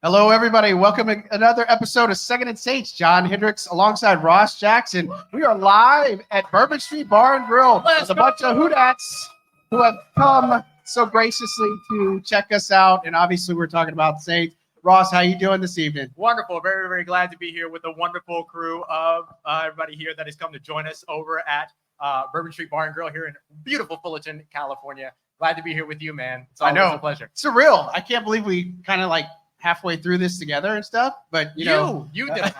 Hello, everybody. Welcome to another episode of Second and Saints. John Hendricks alongside Ross Jackson. We are live at Bourbon Street Bar and Grill with a bunch of Hoodats who have come so graciously to check us out. And obviously, we're talking about Saints. Ross, how you doing this evening? Wonderful. Very, very glad to be here with a wonderful crew of everybody here that has come to join us over at Bourbon Street Bar and Grill here in beautiful Fullerton, California. Glad to be here with you, man. It's always a pleasure. Surreal. I can't believe we kind of like halfway through this together and stuff, but you know, you did it.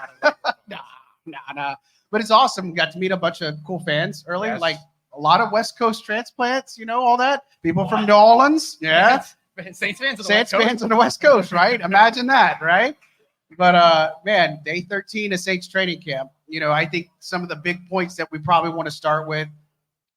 Nah. But it's awesome. We got to meet a bunch of cool fans earlier, Yes. like a lot of West Coast transplants, all that. People from New Orleans. Yeah. Saints fans. Saints fans on the West Coast, right? Imagine that, right? But man, day 13 of Saints training camp. I think some of the big points that we probably want to start with.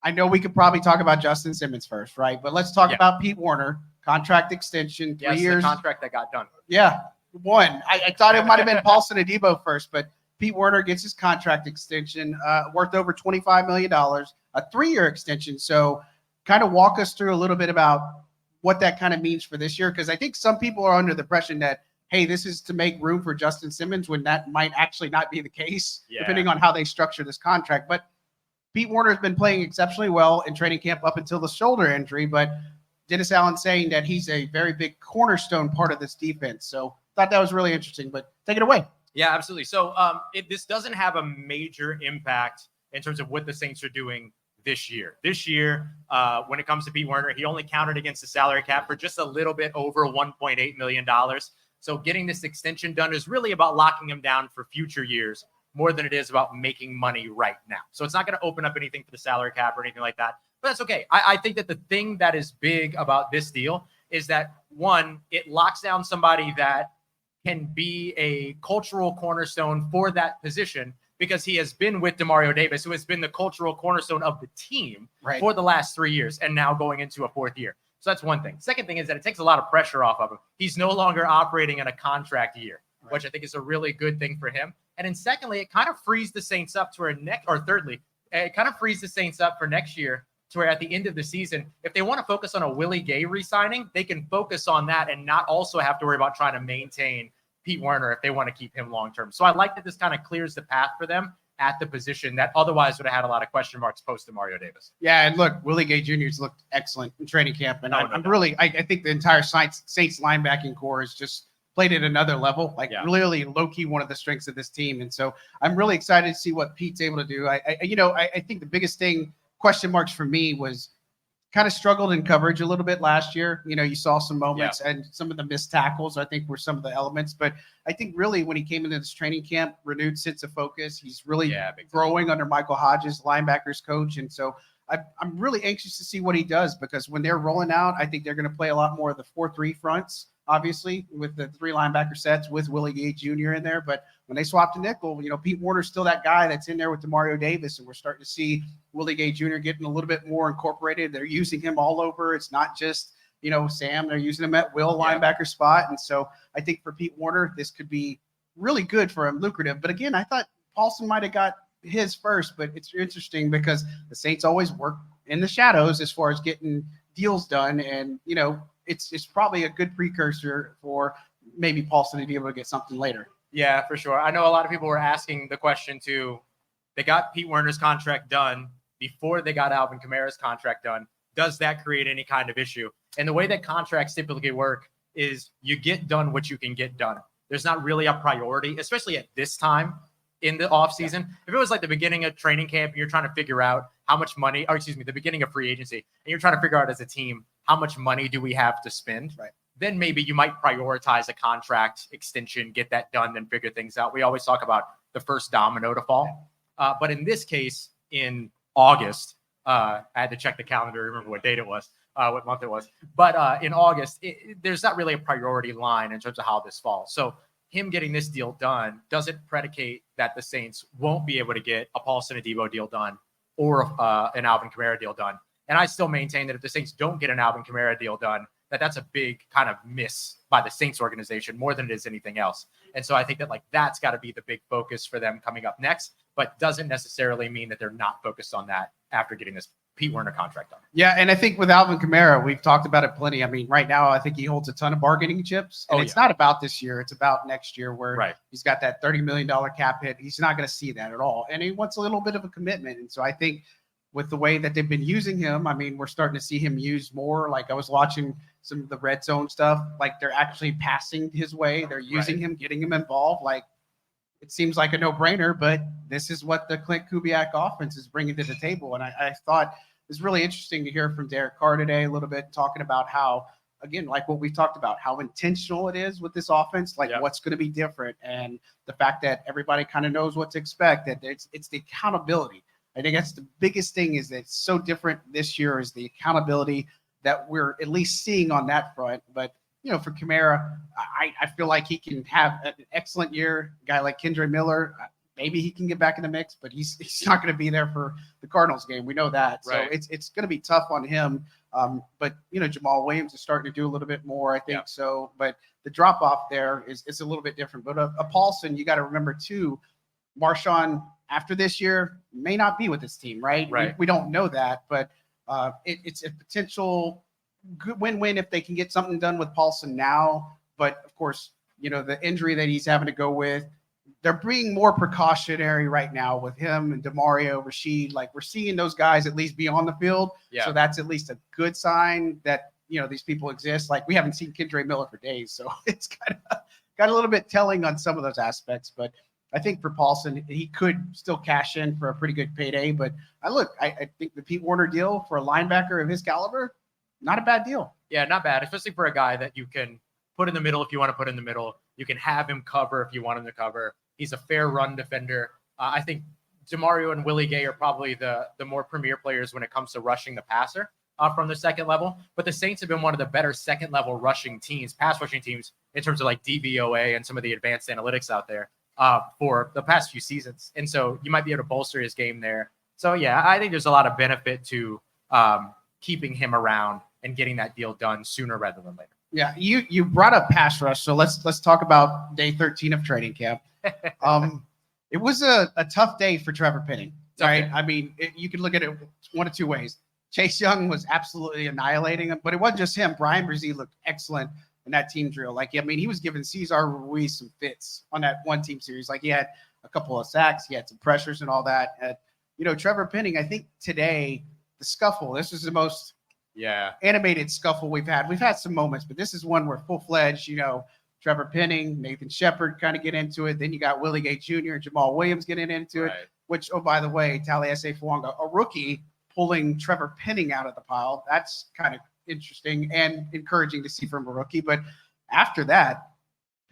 I know we could probably talk about Justin Simmons first, right? But let's talk about Pete Werner, contract extension, 3 years. The contract that got done. Yeah, one. I thought it might have been Paulson Adebo first, but Pete Werner gets his contract extension worth over $25 million, a 3-year extension. So kind of walk us through a little bit about what that kind of means for this year, because I think some people are under the impression that, hey, this is to make room for Justin Simmons, when that might actually not be the case, depending on how they structure this contract. But Pete Werner has been playing exceptionally well in training camp up until the shoulder injury, but Dennis Allen saying that he's a very big cornerstone part of this defense. So thought that was really interesting, but take it away. Yeah, absolutely. So this doesn't have a major impact in terms of what the Saints are doing this year. This year, when it comes to Pete Werner, he only counted against the salary cap for just a little bit over $1.8 million. So getting this extension done is really about locking him down for future years more than it is about making money right now. So it's not going to open up anything for the salary cap or anything like that. But that's okay. I think that the thing that is big about this deal is that, one, it locks down somebody that can be a cultural cornerstone for that position, because he has been with Demario Davis, who has been the cultural cornerstone of the team for the last 3 years and now going into a 4th year. So that's one thing. Second thing is that it takes a lot of pressure off of him. He's no longer operating in a contract year, which I think is a really good thing for him. And then secondly, it kind of frees the Saints up to thirdly, it kind of frees the Saints up for next year, to where at the end of the season, if they want to focus on a Willie Gay re-signing, they can focus on that and not also have to worry about trying to maintain Pete Werner if they want to keep him long-term. So I like that this kind of clears the path for them at the position that otherwise would have had a lot of question marks post Demario Davis. Yeah, and look, Willie Gay Jr.'s looked excellent in training camp. And I think the entire Saints linebacking core has just played at another level, really low-key one of the strengths of this team. And so I'm really excited to see what Pete's able to do. I think the biggest thing, question marks for me, was kind of struggled in coverage a little bit last year. You saw some moments and some of the missed tackles, I think, were some of the elements. But I think really when he came into this training camp, renewed sense of focus. He's really growing under Michael Hodges, linebackers coach. And so I'm really anxious to see what he does, because when they're rolling out, I think they're going to play a lot more of the 4-3 fronts, obviously, with the 3 linebacker sets with Willie Gay Jr. in there. But when they swap to nickel, Pete Werner's still that guy that's in there with Demario Davis, and we're starting to see Willie Gay Jr. getting a little bit more incorporated. They're using him all over. It's not just, Sam. They're using him at will linebacker spot. And so I think for Pete Werner, this could be really good for him, lucrative. But again, I thought Paulson might have got his first, but it's interesting because the Saints always work in the shadows as far as getting deals done. And, it's probably a good precursor for maybe Paulson to be able to get something later. Yeah, for sure. I know a lot of people were asking the question too. They got Pete Werner's contract done before they got Alvin Kamara's contract done. Does that create any kind of issue? And the way that contracts typically work is you get done what you can get done. There's not really a priority, especially at this time in the offseason. If it was like the beginning of training camp and you're trying to figure out how much money, the beginning of free agency, and you're trying to figure out as a team, how much money do we have to spend? Right. Then maybe you might prioritize a contract extension, get that done, then figure things out. We always talk about the first domino to fall. But in this case, in August, I had to check the calendar, remember what date it was, what month it was. But in August, there's not really a priority line in terms of how this falls. So him getting this deal done doesn't predicate that the Saints won't be able to get a Paulson Adebo deal done or an Alvin Kamara deal done. And I still maintain that if the Saints don't get an Alvin Kamara deal done, that's a big kind of miss by the Saints organization more than it is anything else. And so I think that that's got to be the big focus for them coming up next, but doesn't necessarily mean that they're not focused on that after getting this Pete Werner contract on. Yeah, and I think with Alvin Kamara, we've talked about it plenty. I mean, right now, I think he holds a ton of bargaining chips. And it's not about this year. It's about next year where he's got that $30 million cap hit. He's not going to see that at all. And he wants a little bit of a commitment. And so I think with the way that they've been using him, I mean, we're starting to see him used more. Like I was watching some of the red zone stuff. Like they're actually passing his way. They're using him, getting him involved. Like it seems like a no-brainer, but this is what the Clint Kubiak offense is bringing to the table. And I thought – it's really interesting to hear from Derek Carr today a little bit, talking about how, again, like what we talked about, how intentional it is with this offense, like what's going to be different, and the fact that everybody kind of knows what to expect, that it's the accountability. I think that's the biggest thing, is that it's so different this year, is the accountability that we're at least seeing on that front. But, you know, for Kamara, I feel like he can have an excellent year. A guy like Kendre Miller, maybe he can get back in the mix, but he's not going to be there for the Cardinals game. We know that. So it's going to be tough on him. But, you know, Jamal Williams is starting to do a little bit more, I think so. But the drop-off there is a little bit different. But a Paulson, you got to remember, too, Marshawn, after this year, may not be with this team, right? We don't know that. But it's a potential good win-win if they can get something done with Paulson now. But, of course, you know, the injury that he's having to go with, they're being more precautionary right now with him and DeMario, Rashid. Like, we're seeing those guys at least be on the field. So that's at least a good sign that, you know, these people exist. Like, we haven't seen Kendre Miller for days. So it's kind of got a little bit telling on some of those aspects. But I think for Paulson, he could still cash in for a pretty good payday. But I think the Pete Werner deal for a linebacker of his caliber, not a bad deal. Yeah, not bad, especially for a guy that you can put in the middle if you want to put in the middle. You can have him cover if you want him to cover. He's a fair run defender. I think DeMario and Willie Gay are probably the more premier players when it comes to rushing the passer from the second level. But the Saints have been one of the better second level rushing teams, pass rushing teams, in terms of like DVOA and some of the advanced analytics out there for the past few seasons. And so you might be able to bolster his game there. So, yeah, I think there's a lot of benefit to keeping him around and getting that deal done sooner rather than later. Yeah, you brought up pass rush, so let's talk about day 13 of training camp. It was a tough day for Trevor Penning, right? I mean, you can look at it one of two ways. Chase Young was absolutely annihilating him, but it wasn't just him. Bryan Bresee looked excellent in that team drill. Like, I mean, he was giving Cesar Ruiz some fits on that one team series. Like, he had a couple of sacks, he had some pressures and all that. And, you know, Trevor Penning, I think today, the scuffle, this was the most animated scuffle we've had. We've had some moments, but this is one where full-fledged, you know, Trevor Penning, Nathan Shepard kind of get into it. Then you got Willie Gay Jr. and Jamal Williams getting into it, which, oh, by the way, Taliesin Fuanga, a rookie, pulling Trevor Penning out of the pile. That's kind of interesting and encouraging to see from a rookie. But after that,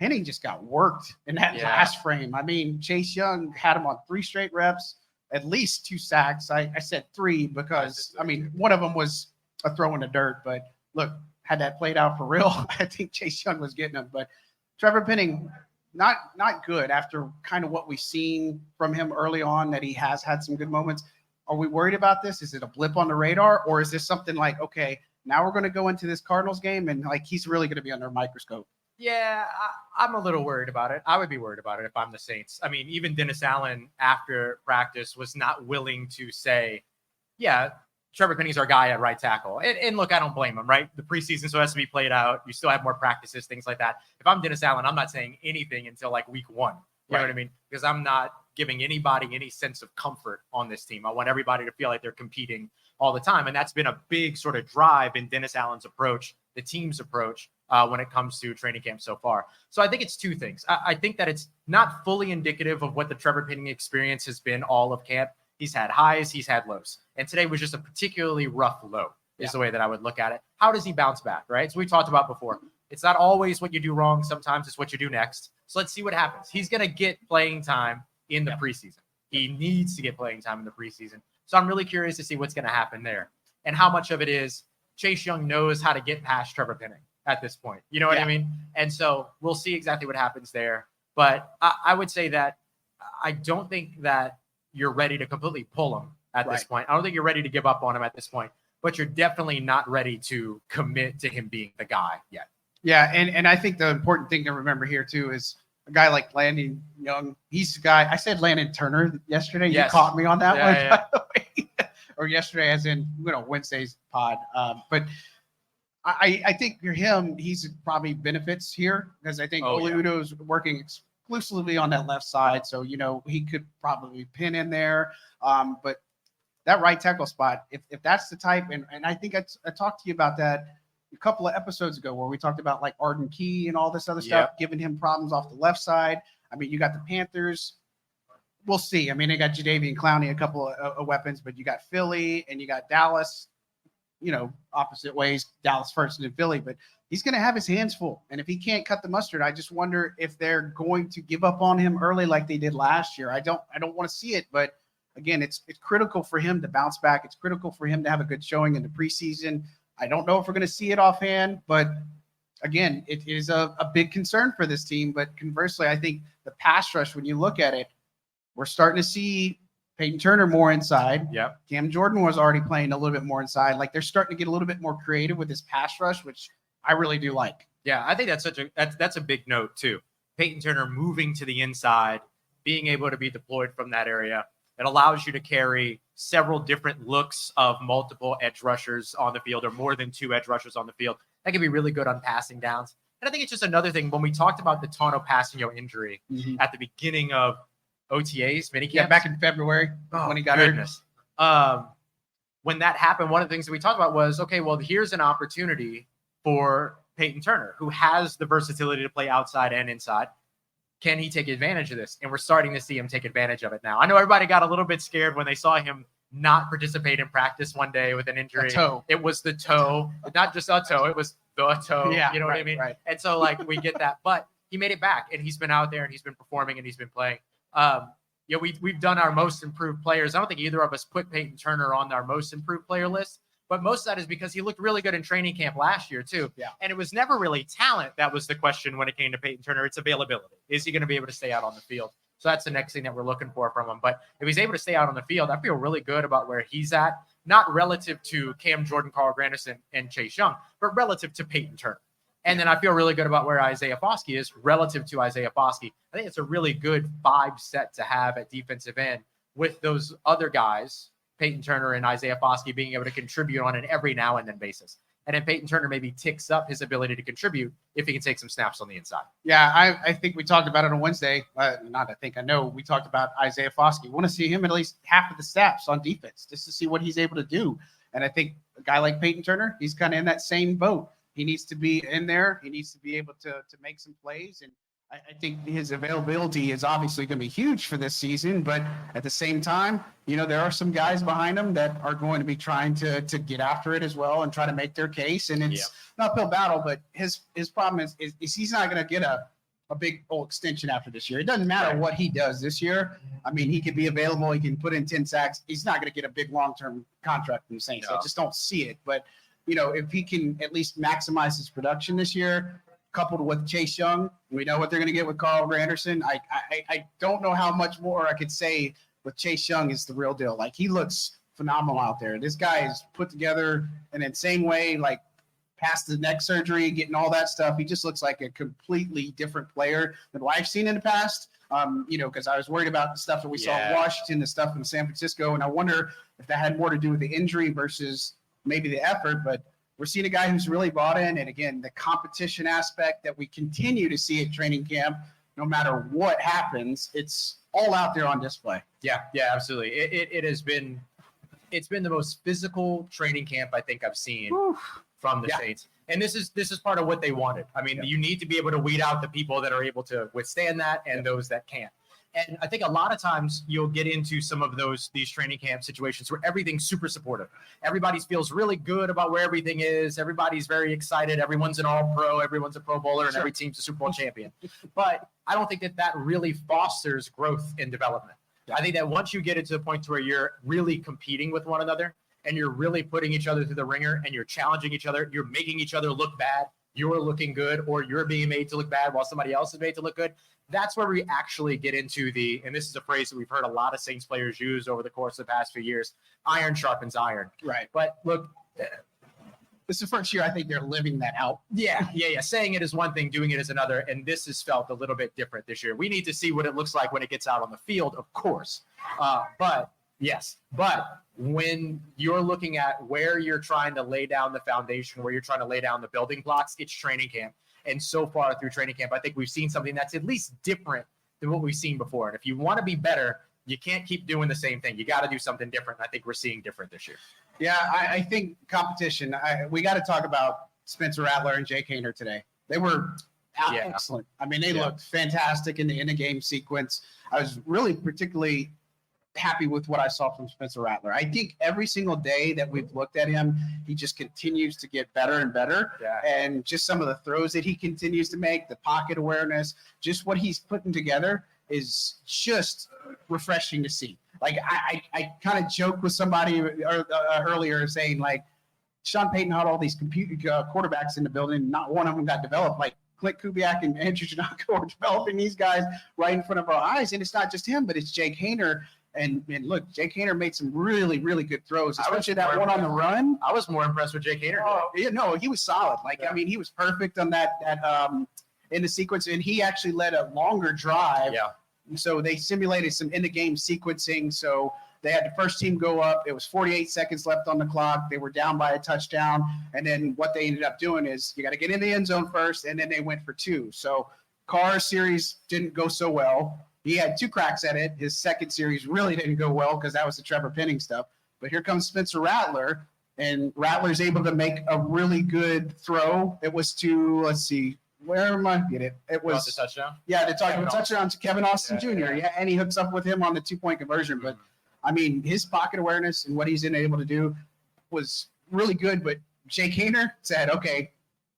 Penning just got worked in that last frame. I mean, Chase Young had him on 3 straight reps, at least 2 sacks. I said 3 because, I mean, one of them was a throw in the dirt. But look, had that played out for real, I think Chase Young was getting him. But Trevor Penning, not good after kind of what we've seen from him early on, that he has had some good moments. Are we worried about this? Is it a blip on the radar? Or is this something like, okay, now we're going to go into this Cardinals game and like he's really going to be under a microscope? Yeah, I'm a little worried about it. I would be worried about it if I'm the Saints. I mean, even Dennis Allen after practice was not willing to say, yeah, Trevor Penning's our guy at right tackle. And look, I don't blame him, right? The preseason still has to be played out. You still have more practices, things like that. If I'm Dennis Allen, I'm not saying anything until like week 1. You know what I mean? Because I'm not giving anybody any sense of comfort on this team. I want everybody to feel like they're competing all the time. And that's been a big sort of drive in Dennis Allen's approach, the team's approach when it comes to training camp so far. So I think it's 2 things. I think that it's not fully indicative of what the Trevor Penning experience has been all of camp. He's had highs, he's had lows. And today was just a particularly rough low is the way that I would look at it. How does he bounce back, right? So we talked about before. It's not always what you do wrong. Sometimes it's what you do next. So let's see what happens. He's going to get playing time in the preseason. He needs to get playing time in the preseason. So I'm really curious to see what's going to happen there and how much of it is Chase Young knows how to get past Trevor Penning at this point. You know what I mean? And so we'll see exactly what happens there. But I would say that I don't think that you're ready to completely pull him at this point. I don't think you're ready to give up on him at this point, but you're definitely not ready to commit to him being the guy yet. Yeah, and I think the important thing to remember here, too, is a guy like Landon Young. He's the guy. I said Landon Turner yesterday. You caught me on that one. Yeah. or yesterday, as in Wednesday's pod. But I think for him, he's probably benefits here because I think Udo's working exclusively on that left side, so he could probably pin in there. But that right tackle spot, if that's the type, and I think I talked to you about that a couple of episodes ago where we talked about like Arden Key and all this other stuff, giving him problems off the left side. I mean, you got the Panthers. We'll see. I mean, they got Jadeveon Clowney, a couple of weapons, but you got Philly and you got Dallas, opposite ways, Dallas first and then Philly, but he's going to have his hands full. And if he can't cut the mustard, I just wonder if they're going to give up on him early like they did last year. I don't want to see it, but again, it's critical for him to bounce back. It's critical for him to have a good showing in the preseason. I don't know if we're going to see it offhand, but again, it is a big concern for this team. But conversely, I think the pass rush, when you look at it, we're starting to see Peyton Turner more inside. Yep. Cam Jordan was already playing a little bit more inside. Like they're starting to get a little bit more creative with this pass rush, which I really do like. Yeah, I think that's a big note too. Peyton Turner moving to the inside, being able to be deployed from that area. It allows you to carry several different looks of multiple edge rushers on the field or more than 2 edge rushers on the field. That can be really good on passing downs. And I think it's just another thing when we talked about the Tano Passanio injury at the beginning of OTAs, minicamp. Yeah, back in February when he got hurt. When that happened, one of the things that we talked about was, okay, well, here's an opportunity for Peyton Turner, who has the versatility to play outside and inside. Can he take advantage of this? And we're starting to see him take advantage of it now. I know everybody got a little bit scared when they saw him not participate in practice one day with an injury. It was the toe, not just a toe, it was the toe. Yeah, you know what I mean? Right. And so we get that, but he made it back and he's been out there and he's been performing and he's been playing. We've done our most improved players. I don't think either of us put Peyton Turner on our most improved player list, but most of that is because he looked really good in training camp last year too. Yeah. And it was never really talent that was the question when it came to Peyton Turner. It's availability. Is he going to be able to stay out on the field? So that's the next thing that we're looking for from him. But if he's able to stay out on the field, I feel really good about where he's at, not relative to Cam Jordan, Carl Granderson, and Chase Young, but relative to Peyton Turner. And then I feel really good about where Isaiah Foskey is relative to Isaiah Foskey. I think it's a really good 5 set to have at defensive end with those other guys, Peyton Turner and Isaiah Foskey, being able to contribute on an every now and then basis. And then Peyton Turner maybe ticks up his ability to contribute if he can take some snaps on the inside. Yeah, I think we talked about it on Wednesday. I know we talked about Isaiah Foskey. Want to see him at least half of the snaps on defense just to see what he's able to do. And I think a guy like Peyton Turner, he's kind of in that same boat. He needs to be in there. He needs to be able to make some plays. And I think his availability is obviously going to be huge for this season. But at the same time, there are some guys behind him that are going to be trying to get after it as well and try to make their case. And it's an uphill battle, but his problem is he's not going to get a big old extension after this year. It doesn't matter what he does this year. I mean, he could be available. He can put in 10 sacks. He's not going to get a big long-term contract from the Saints. No. I just don't see it. But, if he can at least maximize his production this year, coupled with Chase Young, we know what they're going to get with Carl Granderson. I don't know how much more I could say with Chase Young is the real deal. Like, he looks phenomenal out there. This guy is put together in an insane way, like past the neck surgery, getting all that stuff. He just looks like a completely different player than what I've seen in the past. Because I was worried about the stuff that we saw in Washington, the stuff in San Francisco, and I wonder if that had more to do with the injury versus maybe the effort. But we're seeing a guy who's really bought in. And again, the competition aspect that we continue to see at training camp, no matter what happens, it's all out there on display. Yeah, absolutely. It's been the most physical training camp I think I've seen from the Saints. And this is part of what they wanted. I mean, you need to be able to weed out the people that are able to withstand that and those that can't. And I think a lot of times you'll get into some of these training camp situations where everything's super supportive. Everybody feels really good about where everything is. Everybody's very excited. Everyone's an all-pro. Everyone's a Pro Bowler, and every team's a Super Bowl champion. But I don't think that really fosters growth and development. I think that once you get it to the point where you're really competing with one another and you're really putting each other through the ringer and you're challenging each other, you're making each other look bad, you're looking good, or you're being made to look bad while somebody else is made to look good. That's where we actually get into and this is a phrase that we've heard a lot of Saints players use over the course of the past few years, iron sharpens iron. Right. But look, this is the first year I think they're living that out. Yeah. Saying it is one thing, doing it is another. And this has felt a little bit different this year. We need to see what it looks like when it gets out on the field, of course. But Yes. But when you're looking at where you're trying to lay down the foundation, where you're trying to lay down the building blocks, it's training camp. And so far through training camp, I think we've seen something that's at least different than what we've seen before. And if you want to be better, you can't keep doing the same thing. You got to do something different. I think we're seeing different this year. Yeah, I think competition. We got to talk about Spencer Rattler and Jake Haener today. They were excellent. I mean, they looked fantastic in the game sequence. I was really particularly happy with what I saw from Spencer Rattler. I think every single day that we've looked at him, he just continues to get better and better. Yeah. And just some of the throws that he continues to make, the pocket awareness, just what he's putting together is just refreshing to see. Like I kind of joked with somebody earlier saying like, Sean Payton had all these quarterbacks in the building. Not one of them got developed. Like Clint Kubiak and Andrew Janocko are developing these guys right in front of our eyes. And it's not just him, but it's Jake Haener. And look, Jake Haener made some really, really good throws, especially that one on the run. I was more impressed with Jake Haener. Oh, yeah, no, he was solid. Like, I mean, he was perfect on that in the sequence, and he actually led a longer drive. Yeah. So they simulated some in-the-game sequencing. So they had the first team go up. It was 48 seconds left on the clock. They were down by a touchdown. And then what they ended up doing is you got to get in the end zone first, and then they went for two. So Carr's series didn't go so well. He had two cracks at it. His second series really didn't go well because that was the Trevor Penning stuff. But here comes Spencer Rattler, and Rattler's able to make a really good throw. It was to, let's see, where am I? Get it? It was the touchdown. Yeah, the touchdown to Kevin Austin Jr. Yeah, and he hooks up with him on the 2-point conversion. But I mean, his pocket awareness and what he's been able to do was really good. But Jake Haener said, "Okay,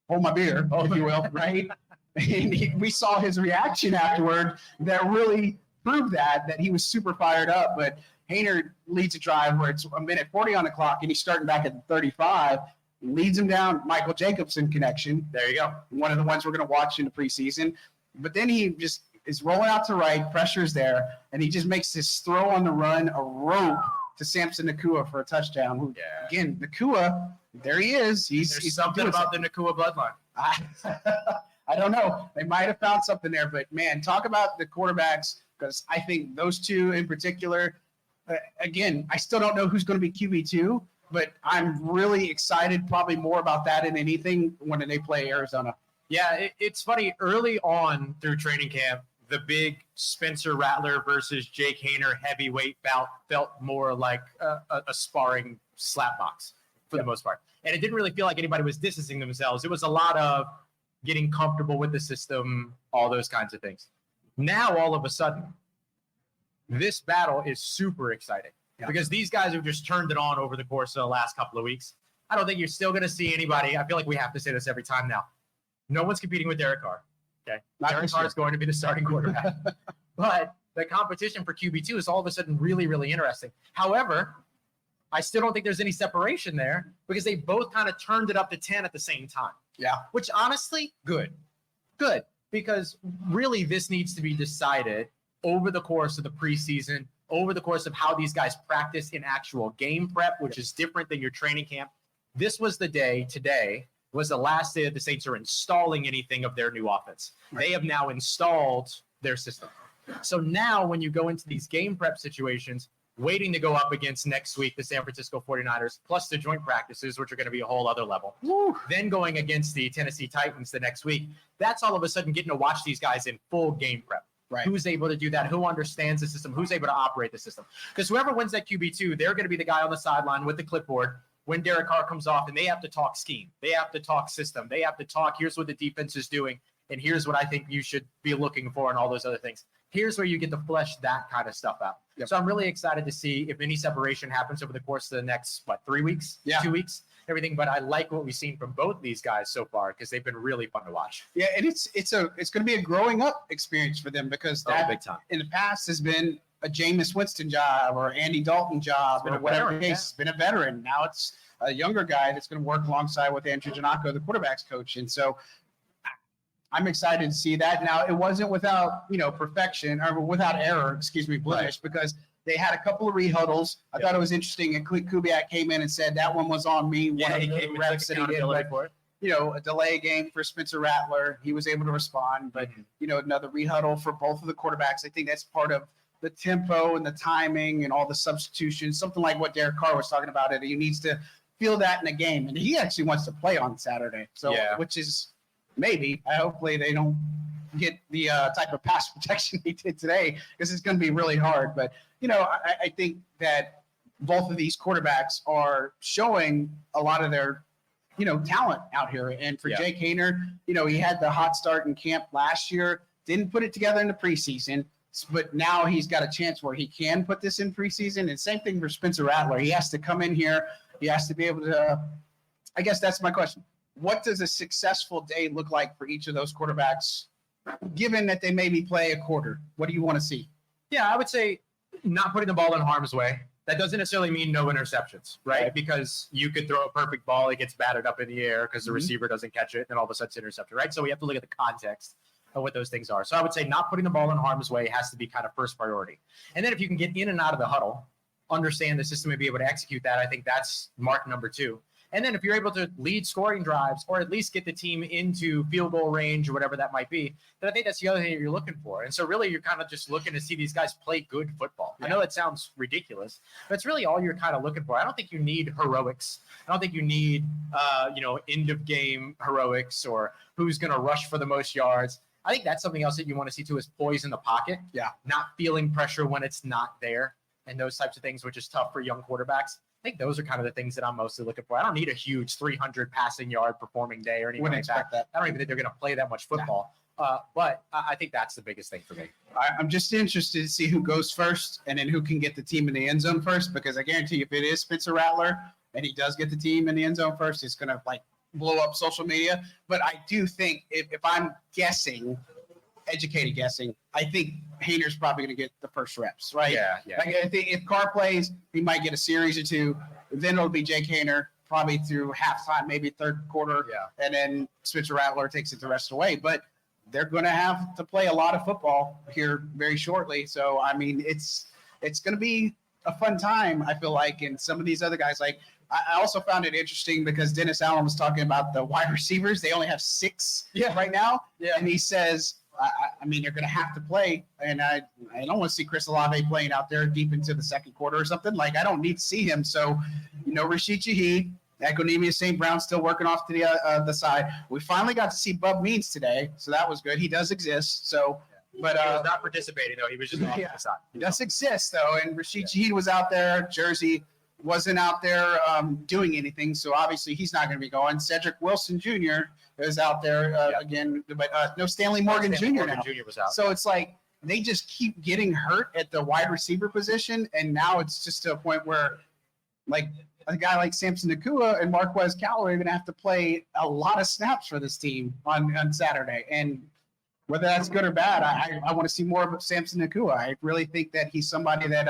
hold my beer," if you will, right? And we saw his reaction afterward that really proved that he was super fired up. But Haener leads a drive where it's a minute 40 on the clock, and he's starting back at 35. Leads him down, Michael Jacobson connection. There you go. One of the ones we're going to watch in the preseason. But then he just is rolling out to right, pressure's there, and he just makes this throw on the run, a rope to Samson Nacua for a touchdown. Yeah. Again, Nacua, there he is. There's something about the Nacua bloodline. I don't know. They might have found something there, but man, talk about the quarterbacks, because I think those two in particular, again, I still don't know who's going to be QB2, but I'm really excited probably more about that than anything when they play Arizona. Yeah, it's funny. Early on through training camp, the big Spencer Rattler versus Jake Haener heavyweight bout felt more like a sparring slap box for the most part. And it didn't really feel like anybody was distancing themselves. It was a lot of getting comfortable with the system, all those kinds of things. Now, all of a sudden, this battle is super exciting because these guys have just turned it on over the course of the last couple of weeks. I don't think you're still going to see anybody. I feel like we have to say this every time now. No one's competing with Derek Carr. Okay, Derek Carr is going to be the starting quarterback. But the competition for QB2 is all of a sudden really, really interesting. However, I still don't think there's any separation there because they both kind of turned it up to 10 at the same time. Yeah. Which honestly, good. Because really this needs to be decided over the course of the preseason, over the course of how these guys practice in actual game prep, which is different than your training camp. This was the day, today was the last day that the Saints are installing anything of their new offense. Right. They have now installed their system. So now when you go into these game prep situations, waiting to go up against next week the San Francisco 49ers, plus the joint practices, which are going to be a whole other level. Woo. Then going against the Tennessee Titans the next week, that's all of a sudden getting to watch these guys in full game prep. Right. Who's able to do that? Who understands the system? Who's able to operate the system? Because whoever wins that QB2, they're going to be the guy on the sideline with the clipboard when Derek Carr comes off, and they have to talk scheme. They have to talk system. They have to talk, here's what the defense is doing, and here's what I think you should be looking for and all those other things. Here's where you get to flesh that kind of stuff out. Yep. So I'm really excited to see if any separation happens over the course of the next, 3 weeks, 2 weeks, everything. But I like what we've seen from both these guys so far because they've been really fun to watch. Yeah, and it's going to be a growing up experience for them because that big time. In the past has been a Jameis Winston job or Andy Dalton job or whatever case. It's been a veteran. Now it's a younger guy that's going to work alongside with Andrew Janocko, the quarterback's coach. And so I'm excited to see that. Now, it wasn't without, perfection or without error, blemish, because they had a couple of rehuddles. I thought it was interesting. And Kubiak came in and said that one was on me. Yeah, he came and took accountability for it. A delay game for Spencer Rattler. He was able to respond. But, another rehuddle for both of the quarterbacks. I think that's part of the tempo and the timing and all the substitutions, something like what Derek Carr was talking about. He needs to feel that in a game, and he actually wants to play on Saturday. So, which is maybe, hopefully they don't get the type of pass protection he did today, because it's going to be really hard. But, I think that both of these quarterbacks are showing a lot of their, talent out here. And for Jake Haener, he had the hot start in camp last year, didn't put it together in the preseason, but now he's got a chance where he can put this in preseason. And same thing for Spencer Rattler. He has to come in here. He has to be able to, I guess that's my question. What does a successful day look like for each of those quarterbacks, given that they maybe play a quarter? What do you want to see? Yeah, I would say not putting the ball in harm's way. That doesn't necessarily mean no interceptions, right? Because you could throw a perfect ball, it gets batted up in the air because the receiver doesn't catch it, and all of a sudden it's intercepted, right? So we have to look at the context of what those things are. So I would say not putting the ball in harm's way has to be kind of first priority. And then if you can get in and out of the huddle, understand the system and be able to execute that, I think that's mark number 2. And then if you're able to lead scoring drives or at least get the team into field goal range or whatever that might be, then I think that's the other thing that you're looking for. And so really you're kind of just looking to see these guys play good football. I know that sounds ridiculous, but it's really all you're kind of looking for. I don't think you need heroics. I don't think you need, end of game heroics or who's going to rush for the most yards. I think that's something else that you want to see too, is poise in the pocket. Yeah. Not feeling pressure when it's not there and those types of things, which is tough for young quarterbacks. I think those are kind of the things that I'm mostly looking for. I don't need a huge 300 passing yard performing day or anything like that. I don't even think they're going to play that much football. But I think that's the biggest thing for me. I'm just interested to see who goes first and then who can get the team in the end zone first, because I guarantee you if it is Spencer Rattler and he does get the team in the end zone first, it's going to blow up social media. But I do think if I'm guessing, educated guessing, I think Haener's probably going to get the first reps, right? Yeah. I think if Carr plays, he might get a series or two. Then it'll be Jake Haener probably through halftime, maybe third quarter. Yeah. And then Spencer Rattler takes it the rest of the way. But they're going to have to play a lot of football here very shortly. So, I mean, it's going to be a fun time, I feel like. And some of these other guys, I also found it interesting because Dennis Allen was talking about the wide receivers. They only have 6 right now. Yeah. And he says, I mean, they're going to have to play, and I don't want to see Chris Olave playing out there deep into the second quarter or something. I don't need to see him. So, Rashid Shaheed, Equanimeous St. Brown still working off to the side. We finally got to see Bub Means today, so that was good. He does exist. So, but he was not participating though. He was just off the side. He does exist though, and Rashid Shaheed was out there. Jersey wasn't out there doing anything, so obviously he's not going to be going. Cedric Wilson Jr. is out there again, but no Stanley Morgan Jr. now. Jr. was out. So it's they just keep getting hurt at the wide receiver position, and now it's just to a point where, a guy like Samson Nakua and Marquez Callaway are going to have to play a lot of snaps for this team on Saturday. And whether that's good or bad, I want to see more of Samson Nakua. I really think that he's somebody that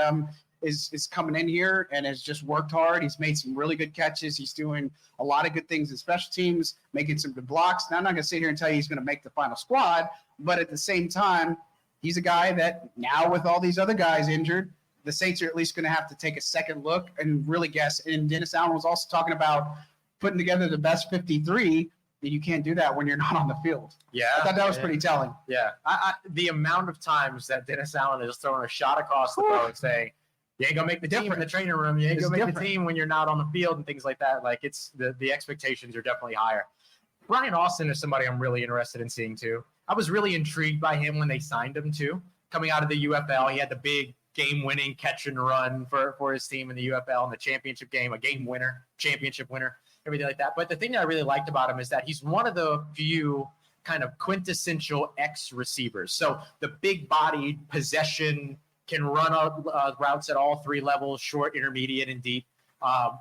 is coming in here and has just worked hard. He's made some really good catches. He's doing a lot of good things in special teams, making some good blocks. Now, I'm not going to sit here and tell you he's going to make the final squad, but at the same time, he's a guy that now with all these other guys injured, the Saints are at least going to have to take a second look and really guess. And Dennis Allen was also talking about putting together the best 53, and you can't do that when you're not on the field. Yeah. I thought that was pretty telling. Yeah. The amount of times that Dennis Allen is throwing a shot across the bow and saying, you ain't gonna make the team in the training room. You ain't gonna make the team when you're not on the field and things like that. It's the expectations are definitely higher. Brian Austin is somebody I'm really interested in seeing too. I was really intrigued by him when they signed him too. Coming out of the UFL, he had the big game-winning catch and run for his team in the UFL in the championship game, a game winner, championship winner, everything like that. But the thing that I really liked about him is that he's one of the few kind of quintessential X receivers. So the big-bodied possession, can run routes at all 3 levels, short, intermediate, and deep.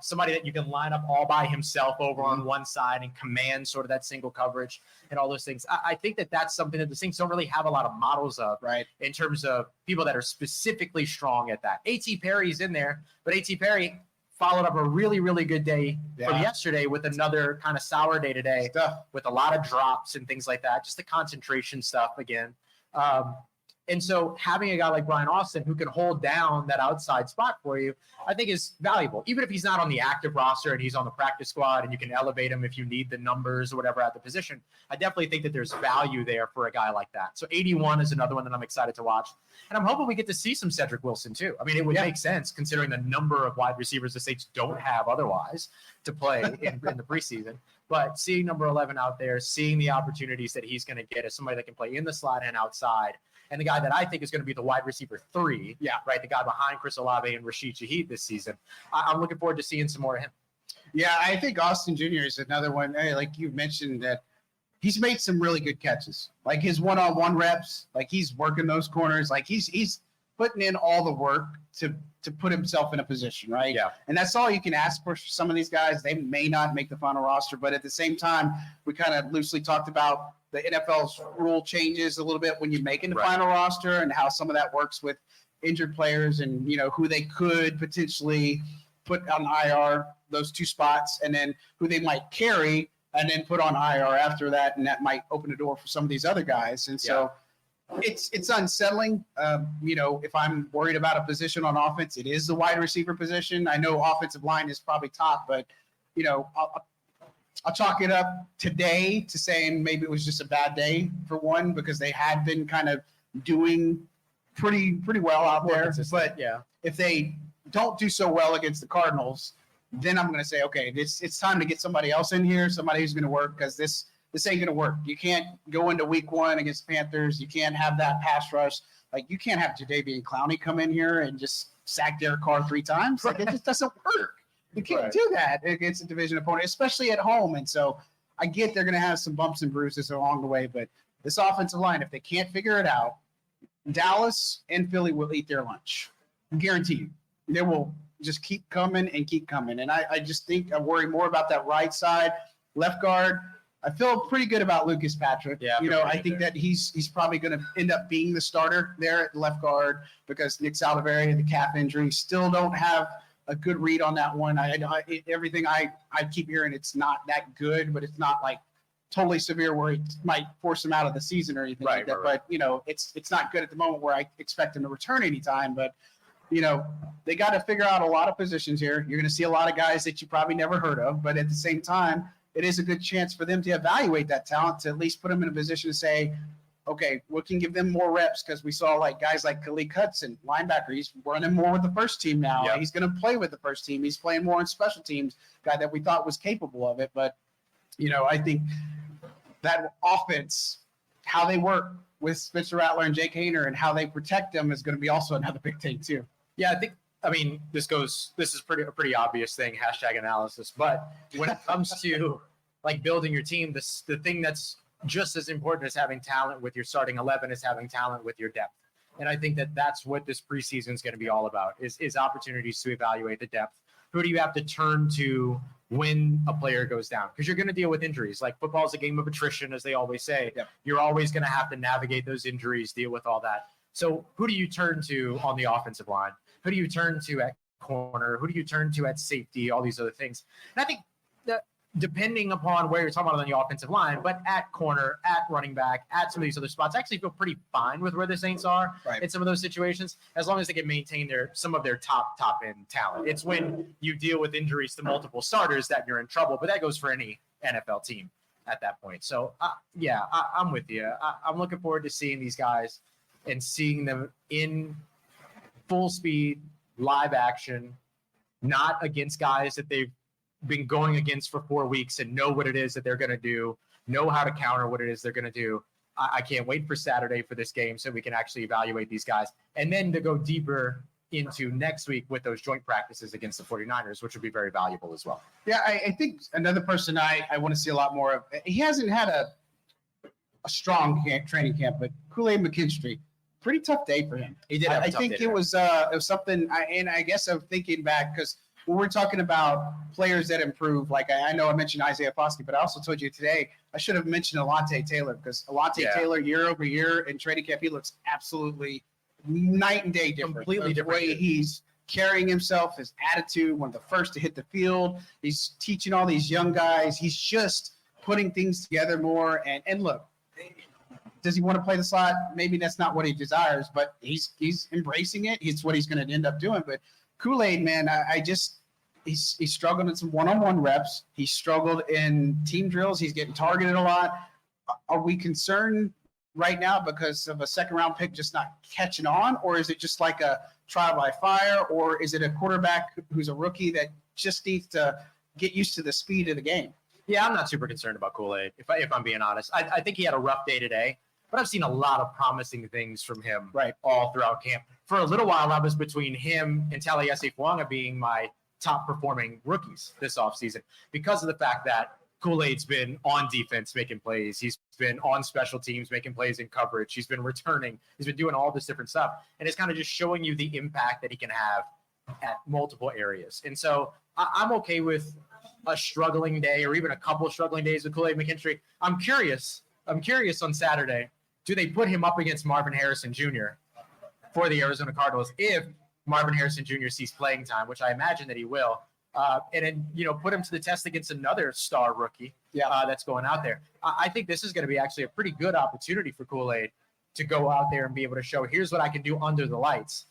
Somebody that you can line up all by himself over on one side and command sort of that single coverage and all those things. I think that that's something that the Saints don't really have a lot of models of, right, in terms of people that are specifically strong at that. A.T. Perry's in there, but A.T. Perry followed up a really, really good day from yesterday with another kind of sour day today with a lot of drops and things like that, just the concentration stuff again. And so having a guy like Brian Austin who can hold down that outside spot for you, I think is valuable. Even if he's not on the active roster and he's on the practice squad and you can elevate him if you need the numbers or whatever at the position, I definitely think that there's value there for a guy like that. So 81 is another one that I'm excited to watch. And I'm hoping we get to see some Cedric Wilson too. I mean, it would make sense considering the number of wide receivers the Saints don't have otherwise to play in the preseason. But seeing number 11 out there, seeing the opportunities that he's going to get as somebody that can play in the slot and outside, and the guy that I think is going to be the wide receiver 3, right, the guy behind Chris Olave and Rashid Shaheed this season, I'm looking forward to seeing some more of him. Yeah, I think Austin Jr. is another one. Hey, like you mentioned, that he's made some really good catches. Like his one-on-one reps, like he's working those corners, like he's putting in all the work to put himself in a position, right? Yeah. And that's all you can ask for some of these guys. They may not make the final roster, but at the same time, we kind of loosely talked about the NFL's rule changes a little bit when you're making the final roster and how some of that works with injured players and, you know, who they could potentially put on IR, those 2 spots, and then who they might carry and then put on IR after that. And that might open the door for some of these other guys. And so it's unsettling. You know, if I'm worried about a position on offense, it is the wide receiver position. I know offensive line is probably top, but, you know, I'll chalk it up today to saying maybe it was just a bad day for one, because they had been kind of doing pretty well out there. But if they don't do so well against the Cardinals, then I'm going to say, okay, it's time to get somebody else in here, somebody who's going to work, because this ain't going to work. You can't go into week 1 against the Panthers. You can't have that pass rush. Like, you can't have Jadeveon Clowney come in here and just sack Derek Carr 3 times. Like, it just doesn't work. You can't do that against a division opponent, especially at home. And so I get they're going to have some bumps and bruises along the way, but this offensive line, if they can't figure it out, Dallas and Philly will eat their lunch. I guarantee you. They will just keep coming and keep coming. And I just think I worry more about that right side. Left guard, I feel pretty good about Lucas Patrick. Yeah, you know, I think that he's probably going to end up being the starter there at left guard, because Nick Saldivari and the calf injury still don't have a good read on that one. Everything I keep hearing, it's not that good, but it's not like totally severe where it might force him out of the season or anything like that. But, you know, it's not good at the moment where I expect him to return anytime. But, you know, they got to figure out a lot of positions here. You're going to see a lot of guys that you probably never heard of, but at the same time, it is a good chance for them to evaluate that talent, to at least put them in a position to say, okay, we can give them more reps, because we saw like guys like Khalid Hudson, linebacker. He's running more with the first team now. Yep. He's going to play with the first team. He's playing more on special teams, guy that we thought was capable of it. But, you know, I think that offense, how they work with Spencer Rattler and Jake Haener and how they protect them is going to be also another big thing too. Yeah, I mean, this is a pretty obvious thing, #analysis. But when it comes to like building your team, the thing that's just as important as having talent with your starting 11 is having talent with your depth. And I think that that's what this preseason is going to be all about, is opportunities to evaluate the depth. Who do you have to turn to when a player goes down? Because you're going to deal with injuries. Like, football is a game of attrition, as they always say. Yep. You're always going to have to navigate those injuries, deal with all that. So who do you turn to on the offensive line? Who do you turn to at corner? Who do you turn to at safety? All these other things. And I think that depending upon where you're talking about on the offensive line, but at corner, at running back, at some of these other spots, I actually feel pretty fine with where the Saints are in some of those situations, as long as they can maintain some of their top end talent. It's when you deal with injuries to multiple starters that you're in trouble, but that goes for any NFL team at that point. So, I'm with you. I'm looking forward to seeing these guys and seeing them in full speed, live action, not against guys that they've been going against for 4 weeks and know what it is that they're going to do, know how to counter what it is they're going to do. I can't wait for Saturday for this game so we can actually evaluate these guys. And then to go deeper into next week with those joint practices against the 49ers, which would be very valuable as well. Yeah, I think another person I want to see a lot more of, he hasn't had a strong training camp, but Kool-Aid McKinstry, pretty tough day for him. He did have a tough day. I think it was something, and I guess I'm thinking back, because when we're talking about players that improve, like I know I mentioned Isaiah Foskey, but I also told you today I should have mentioned Alontae Taylor, because Alontae Taylor, year over year in training camp, he looks absolutely night and day different. Completely different. The way he's carrying himself, his attitude, one of the first to hit the field. He's teaching all these young guys. He's just putting things together more. And look, Does he want to play the slot? Maybe that's not what he desires, but he's embracing it. It's what he's going to end up doing. But Kool-Aid, man, he's struggled in some one-on-one reps. He struggled in team drills. He's getting targeted a lot. Are we concerned right now because of a second-round pick just not catching on, or is it just like a trial by fire, or is it a quarterback who's a rookie that just needs to get used to the speed of the game? Yeah, I'm not super concerned about Kool-Aid, if I'm being honest. I think he had a rough day today, but I've seen a lot of promising things from him all throughout camp. For a little while, I was between him and Taliesin Fuanga being my top-performing rookies this offseason because of the fact that Kool-Aid's been on defense making plays. He's been on special teams making plays in coverage. He's been returning. He's been doing all this different stuff. And it's kind of just showing you the impact that he can have at multiple areas. And so I'm okay with a struggling day or even a couple struggling days with Kool-Aid McKinstry. I'm curious on Saturday, do they put him up against Marvin Harrison Jr. for the Arizona Cardinals if Marvin Harrison Jr. sees playing time, which I imagine that he will, and then, put him to the test against another star rookie that's going out there. I think this is going to be actually a pretty good opportunity for Kool-Aid to go out there and be able to show, here's what I can do under the lights.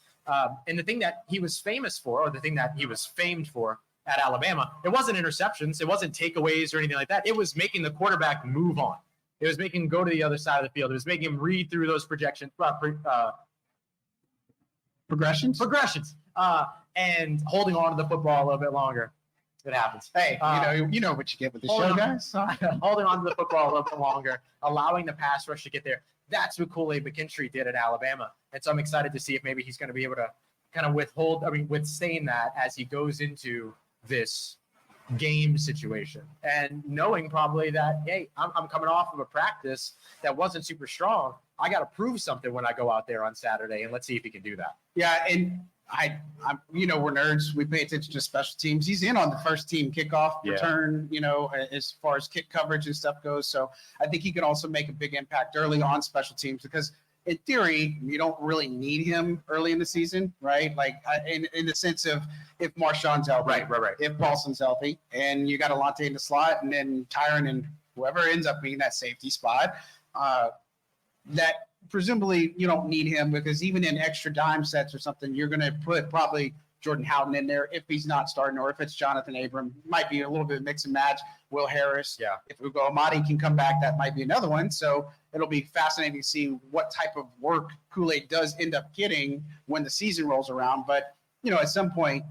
And the thing that he was famous for, or the thing that he was famed for at Alabama, it wasn't interceptions. It wasn't takeaways or anything like that. It was making the quarterback move on. It was making him go to the other side of the field. It was making him read through those progressions, and holding on to the football a little bit longer. It happens. Hey, you know what you get with the show, guys. Holding on to the football a little bit longer, allowing the pass rush to get there. That's what Kool-Aid McKinstry did at Alabama. And so I'm excited to see if maybe he's going to be able to kind of withstand that as he goes into this game situation, and knowing probably that, hey, I'm coming off of a practice that wasn't super strong. I got to prove something when I go out there on Saturday, and let's see if he can do that. Yeah, and I'm we're nerds. We pay attention to special teams. He's in on the first team kickoff return, as far as kick coverage and stuff goes. So I think he can also make a big impact early on special teams because, in theory, you don't really need him early in the season, right? Like in the sense of if Marshawn's healthy, right. If Paulson's healthy, and you got Alante in the slot, and then Tyron and whoever ends up being that safety spot, that presumably you don't need him because even in extra dime sets or something, you're going to put probably Jordan Howden in there if he's not starting, or if it's Jonathan Abram, might be a little bit of mix and match. Will Harris. Yeah. If Ugo Amadi can come back, that might be another one. So it'll be fascinating to see what type of work Kool-Aid does end up getting when the season rolls around. But, at some point,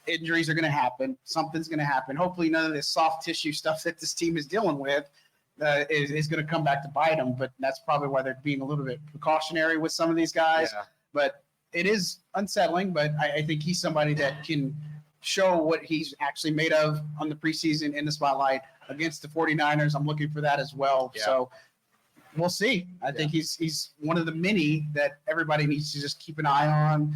injuries are going to happen. Something's going to happen. Hopefully none of this soft tissue stuff that this team is dealing with is going to come back to bite them. But that's probably why they're being a little bit precautionary with some of these guys. Yeah. But it is unsettling, but I think he's somebody that can show what he's actually made of on the preseason in the spotlight against the 49ers. I'm looking for that as well. Yeah. So we'll see. I think he's one of the many that everybody needs to just keep an eye on.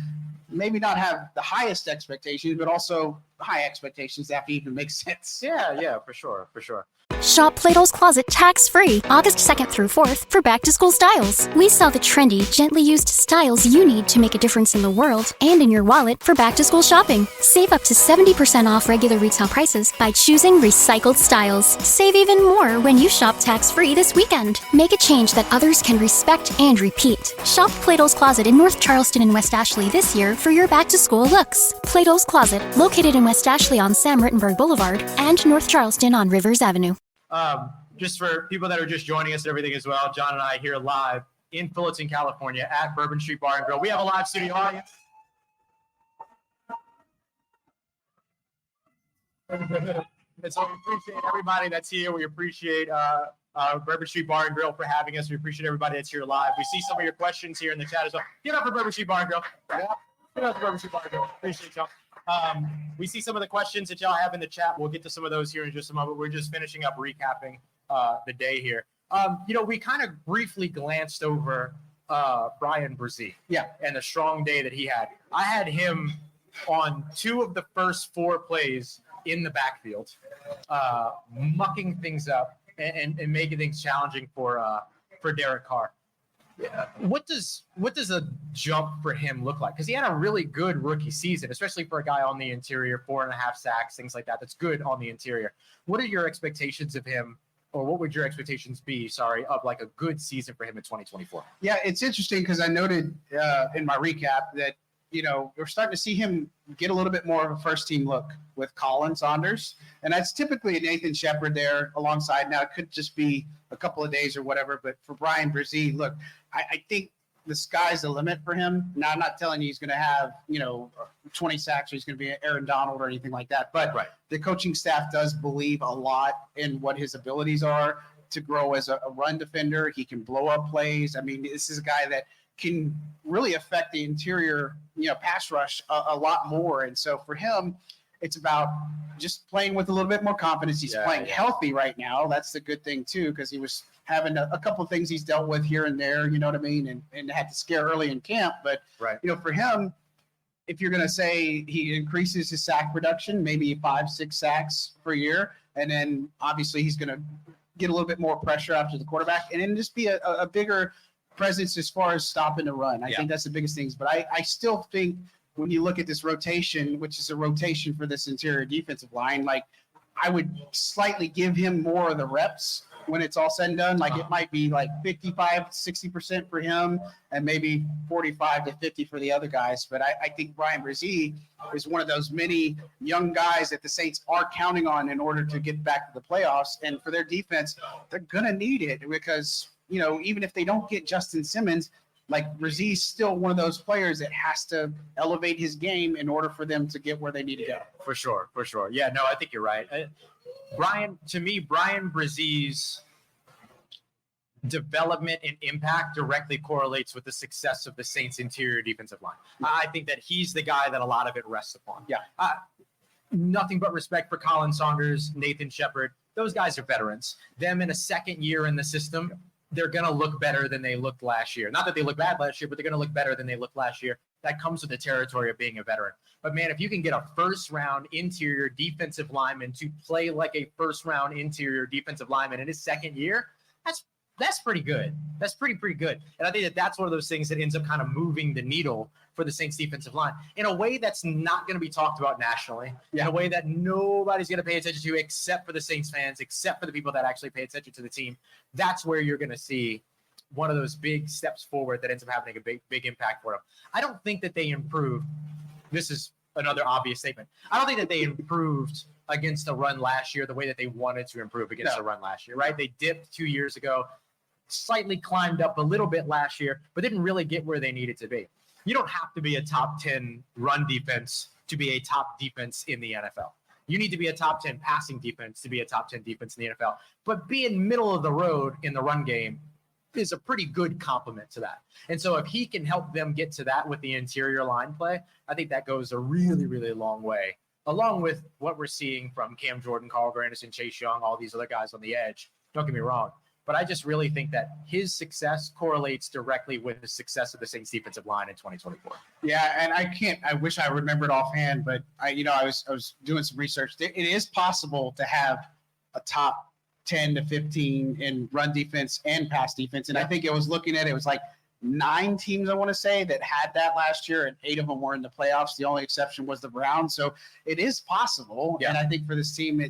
Maybe not have the highest expectations, but also high expectations that even makes sense. Yeah, for sure. Shop Plato's Closet tax-free August 2nd through 4th for back-to-school styles. We sell the trendy, gently used styles you need to make a difference in the world and in your wallet for back-to-school shopping. Save up to 70% off regular retail prices by choosing recycled styles. Save even more when you shop tax-free this weekend. Make a change that others can respect and repeat. Shop Plato's Closet in North Charleston and West Ashley this year for your back-to-school looks. Plato's Closet, located in West Ashley on Sam Rittenberg Boulevard and North Charleston on Rivers Avenue. Just for people that are just joining us and everything as well, John and I here live in Fullteron, California at Bourbon Street Bar and Grill. We have a live studio audience. And so we appreciate everybody that's here. We appreciate Bourbon Street Bar and Grill for having us. We appreciate everybody that's here live. We see some of your questions here in the chat as well. Get up for Bourbon Street Bar and Grill. Get up for Bourbon Street Bar and Grill. Appreciate y'all. We see some of the questions that y'all have in the chat. We'll get to some of those here in just a moment. We're just finishing up recapping the day here. We kind of briefly glanced over Bryan Bresee, and the strong day that he had. I had him on 2 of the first 4 plays in the backfield, mucking things up and making things challenging for Derek Carr. Yeah. What does a jump for him look like? Because he had a really good rookie season, especially for a guy on the interior, 4.5 sacks, things like that. That's good on the interior. What are your expectations of him or what would your expectations be, of like a good season for him in 2024? Yeah, it's interesting because I noted in my recap that, we're starting to see him get a little bit more of a first-team look with Colin Saunders. And that's typically Nathan Shepard there alongside. Now, it could just be a couple of days or whatever. But for Bryan Bresee, look, I think the sky's the limit for him. Now, I'm not telling you he's going to have, 20 sacks or he's going to be Aaron Donald or anything like that. But the coaching staff does believe a lot in what his abilities are to grow as a run defender. He can blow up plays. I mean, this is a guy that can really affect the interior, pass rush a lot more. And so for him, it's about just playing with a little bit more confidence. He's playing healthy right now. That's the good thing too, because he was having a couple of things he's dealt with here and there, you know what I mean, and had to scare early in camp. But, for him, if you're going to say he increases his sack production, maybe 5-6 sacks per year, and then obviously he's going to get a little bit more pressure after the quarterback, and then just be a bigger presence as far as stopping the run. I think that's the biggest things. But I still think when you look at this rotation, which is a rotation for this interior defensive line, like I would slightly give him more of the reps when it's all said and done. Like it might be like 55-60% for him and maybe 45-50 for the other guys. But I think Bryan Bresee is one of those many young guys that the Saints are counting on in order to get back to the playoffs. And for their defense, they're going to need it because, even if they don't get Justin Simmons, like Bresee's still one of those players that has to elevate his game in order for them to get where they need to go. For sure. Yeah, no, I think you're right. Bryan Bresee's development and impact directly correlates with the success of the Saints' interior defensive line. I think that he's the guy that a lot of it rests upon. Yeah. Nothing but respect for Colin Saunders, Nathan Shepard. Those guys are veterans. Them in a second year in the system, they're going to look better than they looked last year. Not that they looked bad last year, but they're going to look better than they looked last year. That comes with the territory of being a veteran. But, man, if you can get a first-round interior defensive lineman to play like a first-round interior defensive lineman in his second year, that's pretty good. That's pretty good. And I think that's one of those things that ends up kind of moving the needle for the Saints defensive line in a way that's not going to be talked about nationally, in a way that nobody's going to pay attention to except for the Saints fans, except for the people that actually pay attention to the team. That's where you're going to see one of those big steps forward that ends up having a big impact for them. I don't think that they improved. This is another obvious statement. I don't think that they improved against the run last year the way that they wanted to improve against the run last year, right? They dipped 2 years ago, slightly climbed up a little bit last year, but didn't really get where they needed to be. You don't have to be a top 10 run defense to be a top defense in the NFL. You need to be a top 10 passing defense to be a top 10 defense in the NFL. But being middle of the road in the run game is a pretty good compliment to that. And so if he can help them get to that with the interior line play, I think that goes a really, really long way, along with what we're seeing from Cam Jordan, Carl Granderson, Chase Young, all these other guys on the edge. Don't get me wrong. But I just really think that his success correlates directly with the success of the Saints defensive line in 2024. Yeah, and I wish I remembered offhand, but I was doing some research. It is possible to have a top 10 to 15 in run defense and pass defense. And I think it was like 9 teams, I want to say, that had that last year, and 8 of them were in the playoffs. The only exception was the Browns. So it is possible. Yeah. And I think for this team,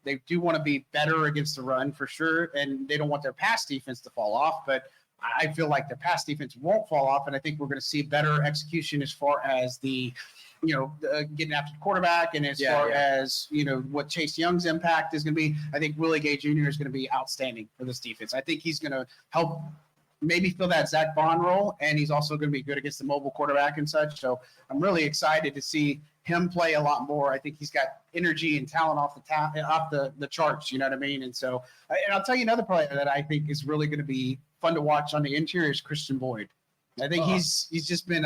they do want to be better against the run for sure, and they don't want their pass defense to fall off. But I feel like the pass defense won't fall off, and I think we're going to see better execution as far as the, getting after the quarterback and as far as, what Chase Young's impact is going to be. I think Willie Gay Jr. is going to be outstanding for this defense. I think he's going to help maybe fill that Zach Bond role, and he's also going to be good against the mobile quarterback and such. So I'm really excited to see him play a lot more. I think he's got energy and talent off the charts, you know what I mean? And so, and I'll tell you another player that I think is really going to be fun to watch on the interior is Christian Boyd. I think he's just been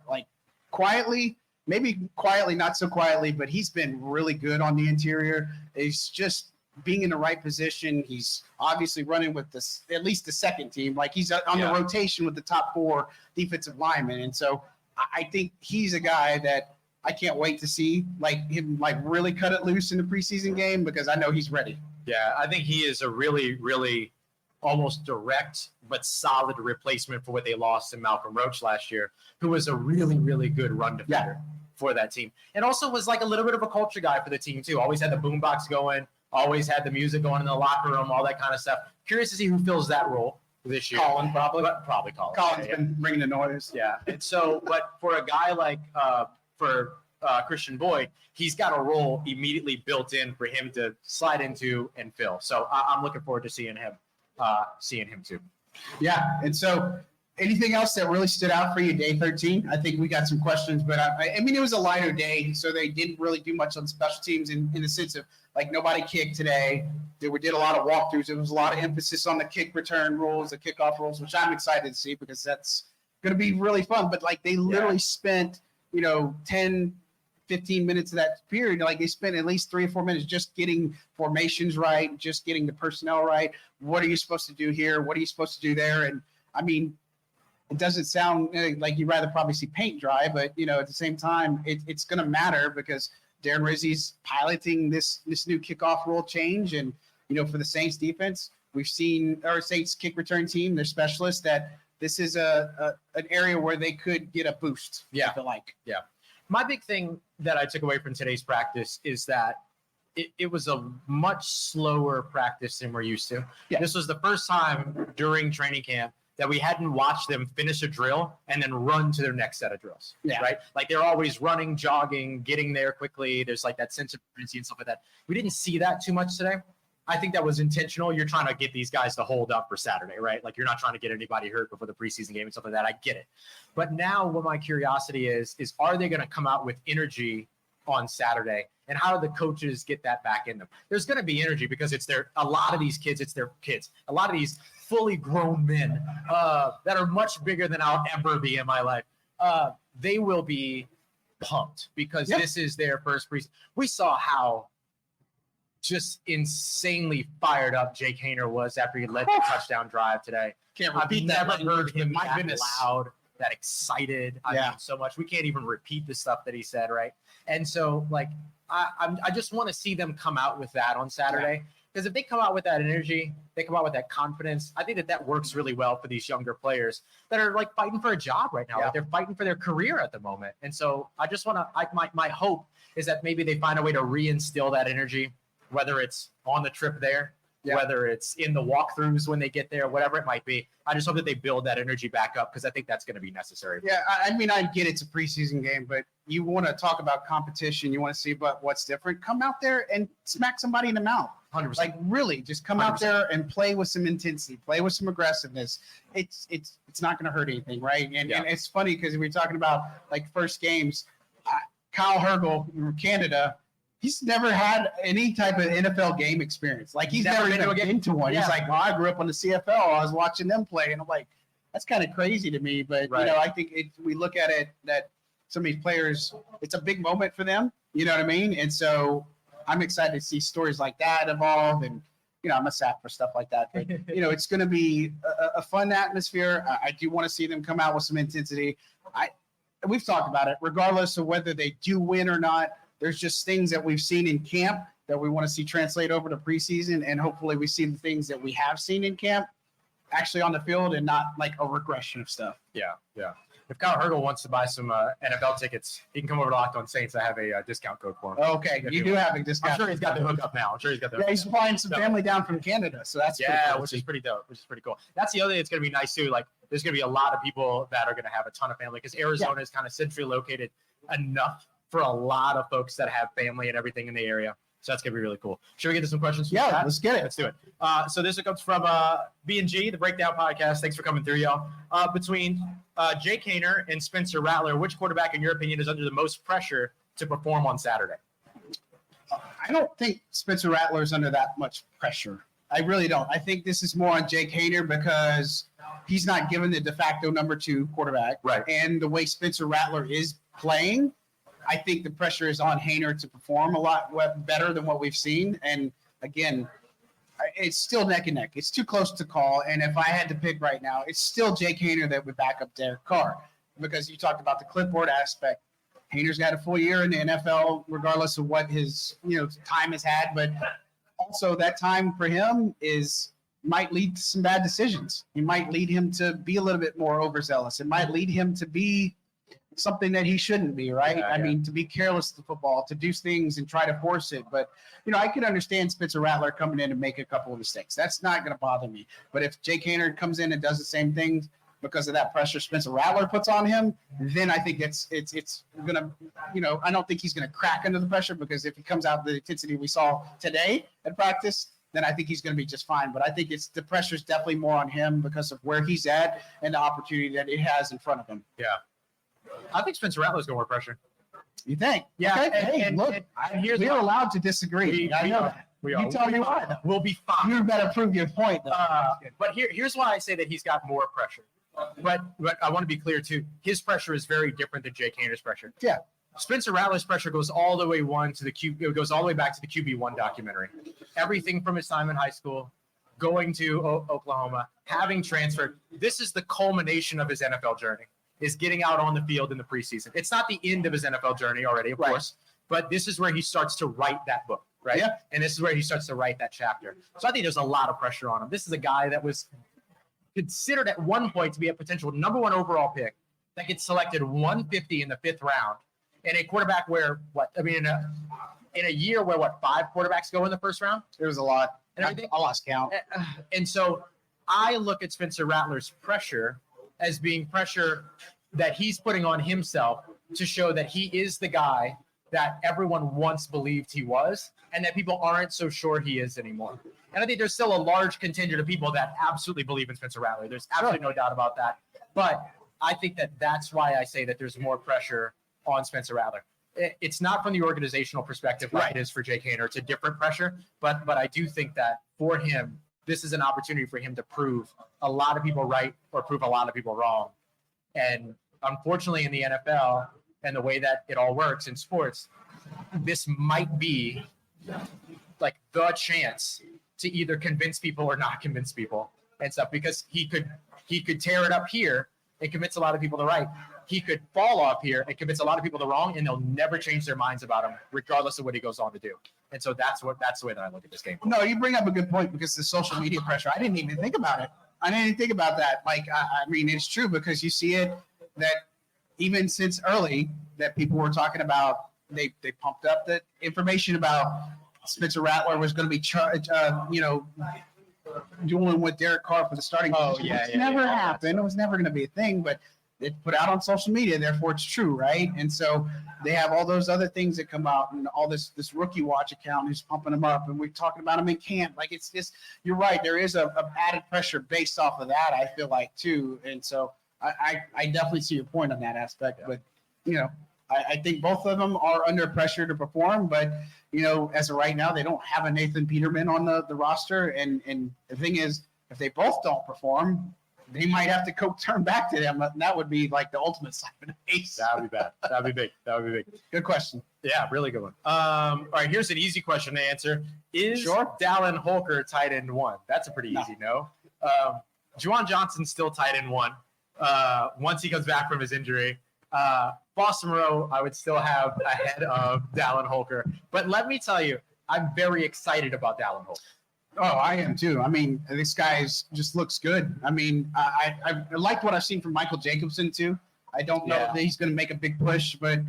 like quietly, maybe quietly, not so quietly, but he's been really good on the interior. He's just being in the right position. He's obviously running with at least the second team. Like he's on the rotation with the top 4 defensive linemen. And so I think he's a guy that I can't wait to see him really cut it loose in the preseason game, because I know he's ready. Yeah, I think he is a really, really almost direct but solid replacement for what they lost in Malcolm Roach last year, who was a really, really good run defender for that team. And also was like a little bit of a culture guy for the team too. Always had the boombox going, always had the music going in the locker room, all that kind of stuff. Curious to see who fills that role this year. Colin, probably. Probably Colin. Colin's been bringing the noise. Yeah. And so, but for a guy like Christian Boyd, he's got a role immediately built in for him to slide into and fill. So I'm looking forward to seeing him too. Yeah. And so anything else that really stood out for you day 13? I think we got some questions, but I mean, it was a lighter day, so they didn't really do much on special teams in the sense of like nobody kicked today. We did a lot of walkthroughs. There was a lot of emphasis on the kick return rules, the kickoff rules, which I'm excited to see because that's going to be really fun. But like they literally spent, 10, 15 minutes of that period. Like they spent at least 3 or 4 minutes just getting formations right, just getting the personnel right. What are you supposed to do here? What are you supposed to do there? And I mean, it doesn't sound like you'd rather probably see paint dry, but at the same time, it's going to matter because Darren Rizzi's piloting this new kickoff rule change. And, for the Saints defense, we've seen our Saints kick return team, their specialists, that this is an area where they could get a boost. Yeah. I feel like. Yeah. My big thing that I took away from today's practice is that it was a much slower practice than we're used to. Yeah. This was the first time during training camp that we hadn't watched them finish a drill and then run to their next set of drills. Yeah. Right? Like they're always running, jogging, getting there quickly. There's like that sense of urgency and stuff like that. We didn't see that too much today. I think that was intentional. You're trying to get these guys to hold up for Saturday, right? Like you're not trying to get anybody hurt before the preseason game and stuff like that. I get it. But now what my curiosity is are they going to come out with energy on Saturday? And how do the coaches get that back in them? There's going to be energy because a lot of these kids, it's their kids. A lot of these fully grown men that are much bigger than I'll ever be in my life. They will be pumped because this is their first preseason. We saw how just insanely fired up Jake Haener was after he led the touchdown drive today. I've never heard him that loud, that excited. I mean, so much. We can't even repeat the stuff that he said, right? And so, like, I just want to see them come out with that on Saturday. Because if they come out with that energy, they come out with that confidence, I think that works really well for these younger players that are like fighting for a job right now. Like they're fighting for their career at the moment. And so I just want to, my hope is that maybe they find a way to reinstill that energy, whether it's on the trip there, whether it's in the walkthroughs when they get there, whatever it might be. I just hope that they build that energy back up because I think that's going to be necessary. Yeah, I mean, I get it's a preseason game, but you want to talk about competition. You want to see about what's different. Come out there and smack somebody in the mouth. 100%. Like really, just come 100%. Out there and play with some intensity, play with some aggressiveness. It's not going to hurt anything, right? And it's funny because we're talking about like first games. Kyle Hergel from Canada. He's never had any type of NFL game experience. Like he's never been into one. Yeah. He's like, well, I grew up on the CFL. I was watching them play, and I'm like, that's kind of crazy to me. But I think we look at it that some of these players, it's a big moment for them. You know what I mean? And so I'm excited to see stories like that evolve. And I'm a sap for stuff like that. But it's going to be a fun atmosphere. I do want to see them come out with some intensity. We've talked about it, regardless of whether they do win or not. There's just things that we've seen in camp that we want to see translate over to preseason, and hopefully we see the things that we have seen in camp actually on the field and not like a regression of stuff. Yeah. If Kyle Hergel wants to buy some NFL tickets, he can come over to Locked On Saints. I have a discount code for him. Okay, you do have a discount. I'm sure he's got the hookup now. He's flying some family down from Canada, so that's cool. Which is pretty dope. Which is pretty cool. That's the other thing that's going to be nice too. Like, there's going to be a lot of people that are going to have a ton of family because Arizona is kind of centrally located enough for a lot of folks that have family and everything in the area. So that's going to be really cool. Should we get to some questions? Yeah, let's get it. Let's do it. So this comes from B&G, the Breakdown Podcast. Thanks for coming through, y'all. Between Jake Haener and Spencer Rattler, which quarterback, in your opinion, is under the most pressure to perform on Saturday? I don't think Spencer Rattler is under that much pressure. I really don't. I think this is more on Jake Haener because he's not given the de facto number 2 quarterback. Right. And the way Spencer Rattler is playing, I think the pressure is on Haener to perform a lot better than what we've seen. And again, it's still neck and neck. It's too close to call. And if I had to pick right now, it's still Jake Haener that would back up Derek Carr because you talked about the clipboard aspect. Haener's got a full year in the NFL, regardless of what his time has had. But also that time for him might lead to some bad decisions. It might lead him to be a little bit more overzealous. It might lead him to be something that he shouldn't be, right? I mean, to be careless with the football, to do things and try to force it. But, I could understand Spencer Rattler coming in and make a couple of mistakes. That's not going to bother me. But if Jake Haener comes in and does the same things because of that pressure Spencer Rattler puts on him, then I think it's going to, I don't think he's going to crack under the pressure, because if he comes out the intensity we saw today at practice, then I think he's going to be just fine. But I think the pressure's definitely more on him because of where he's at and the opportunity that he has in front of him. Yeah. I think Spencer Rattler's going more pressure. You think? Yeah. Okay. Look, we're allowed to disagree. I know that. You tell me why. We'll be fine. You better prove your point, though. But here's why I say that he's got more pressure. But I want to be clear, too. His pressure is very different than Jake Haener's pressure. Yeah. Spencer Rattler's pressure goes all the way back to the QB1 documentary. Everything from his time in high school, going to Oklahoma, having transferred. This is the culmination of his NFL journey, is getting out on the field in the preseason. It's not the end of his NFL journey already, of course, but this is where he starts to write that book, right? Yeah. And this is where he starts to write that chapter. So I think there's a lot of pressure on him. This is a guy that was considered at one point to be a potential number 1 overall pick that gets selected 150 in the 5th round. And a quarterback where, in a year where 5 quarterbacks go in the 1st round? There was a lot. And everything. I lost count. And so I look at Spencer Rattler's pressure as being pressure that he's putting on himself to show that he is the guy that everyone once believed he was, and that people aren't so sure he is anymore. And I think there's still a large contingent of people that absolutely believe in Spencer Rattler. There's absolutely no doubt about that. But I think that's why I say that there's more pressure on Spencer Rattler. It's not from the organizational perspective like it is for Jake Haener. It's a different pressure. But I do think that for him, this is an opportunity for him to prove a lot of people right or prove a lot of people wrong. And unfortunately in the NFL and the way that it all works in sports, this might be like the chance to either convince people or not convince people and stuff, because he could tear it up here and convince a lot of people the right. He could fall off here and convince a lot of people the wrong, and they'll never change their minds about him, regardless of what he goes on to do. And so that's the way that I look at this game. No, you bring up a good point, because the social media pressure, I didn't even think about it. I didn't even think about that. It's true, because you see it that even since early that people were talking about, they pumped up the information about Spencer Rattler was going to be dueling with Derek Carr for the starting position. It never happened. It was never going to be a thing, but it's put out on social media, therefore it's true, right? And so they have all those other things that come out, and all this rookie watch account who's pumping them up, and we're talking about them in camp. Like, it's just, you're right, there is a added pressure based off of that, I feel like, too. And so I definitely see your point on that aspect. But I think both of them are under pressure to perform, but as of right now, they don't have a Nathan Peterman on the roster. And the thing is, if they both don't perform, they might have to turn back to them. And that would be like the ultimate slap in the face. That would be bad. That would be big. Good question. Yeah, really good one. All right, here's an easy question to answer. Is Dallin Holker tight end 1? That's a pretty easy no. Juwan Johnson's still tight end 1 once he comes back from his injury. Boston Moreau, I would still have ahead of Dallin Holker. But let me tell you, I'm very excited about Dallin Holker. Oh, I am too. I mean, this guy just looks good. I mean, I like what I've seen from Michael Jacobson too. I don't know that he's going to make a big push, but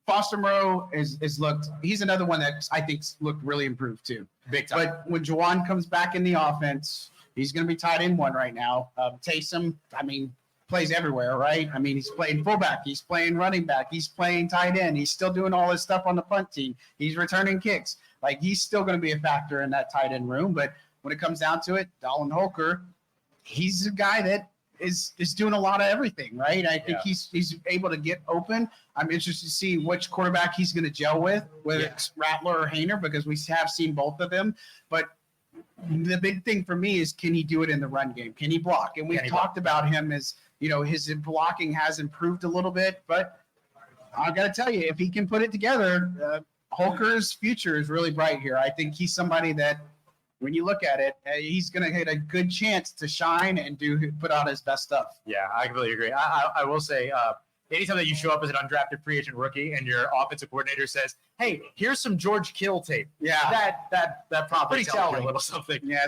Foster Moreau he's another one that I think looked really improved too. Big time. But when Juwan comes back in the offense, he's going to be tight end 1 right now. Taysom, plays everywhere, right? He's playing fullback, he's playing running back, he's playing tight end, he's still doing all this stuff on the punt team, he's returning kicks. Like, he's still going to be a factor in that tight end room. But when it comes down to it, Dallin Holker, he's a guy that is doing a lot of everything, right? I think he's able to get open. I'm interested to see which quarterback he's going to gel with, whether it's Rattler or Haener, because we have seen both of them. But the big thing for me is, can he do it in the run game? Can he block? And we've talked about him as, his blocking has improved a little bit. But I got to tell you, if he can put it together, Holker's future is really bright here. I think he's somebody that, when you look at it, he's going to get a good chance to shine and put out his best stuff. Yeah, I completely agree. I will say, anytime that you show up as an undrafted free agent rookie and your offensive coordinator says, "Hey, here's some George Kittle tape," that probably tells you a little something. Yeah,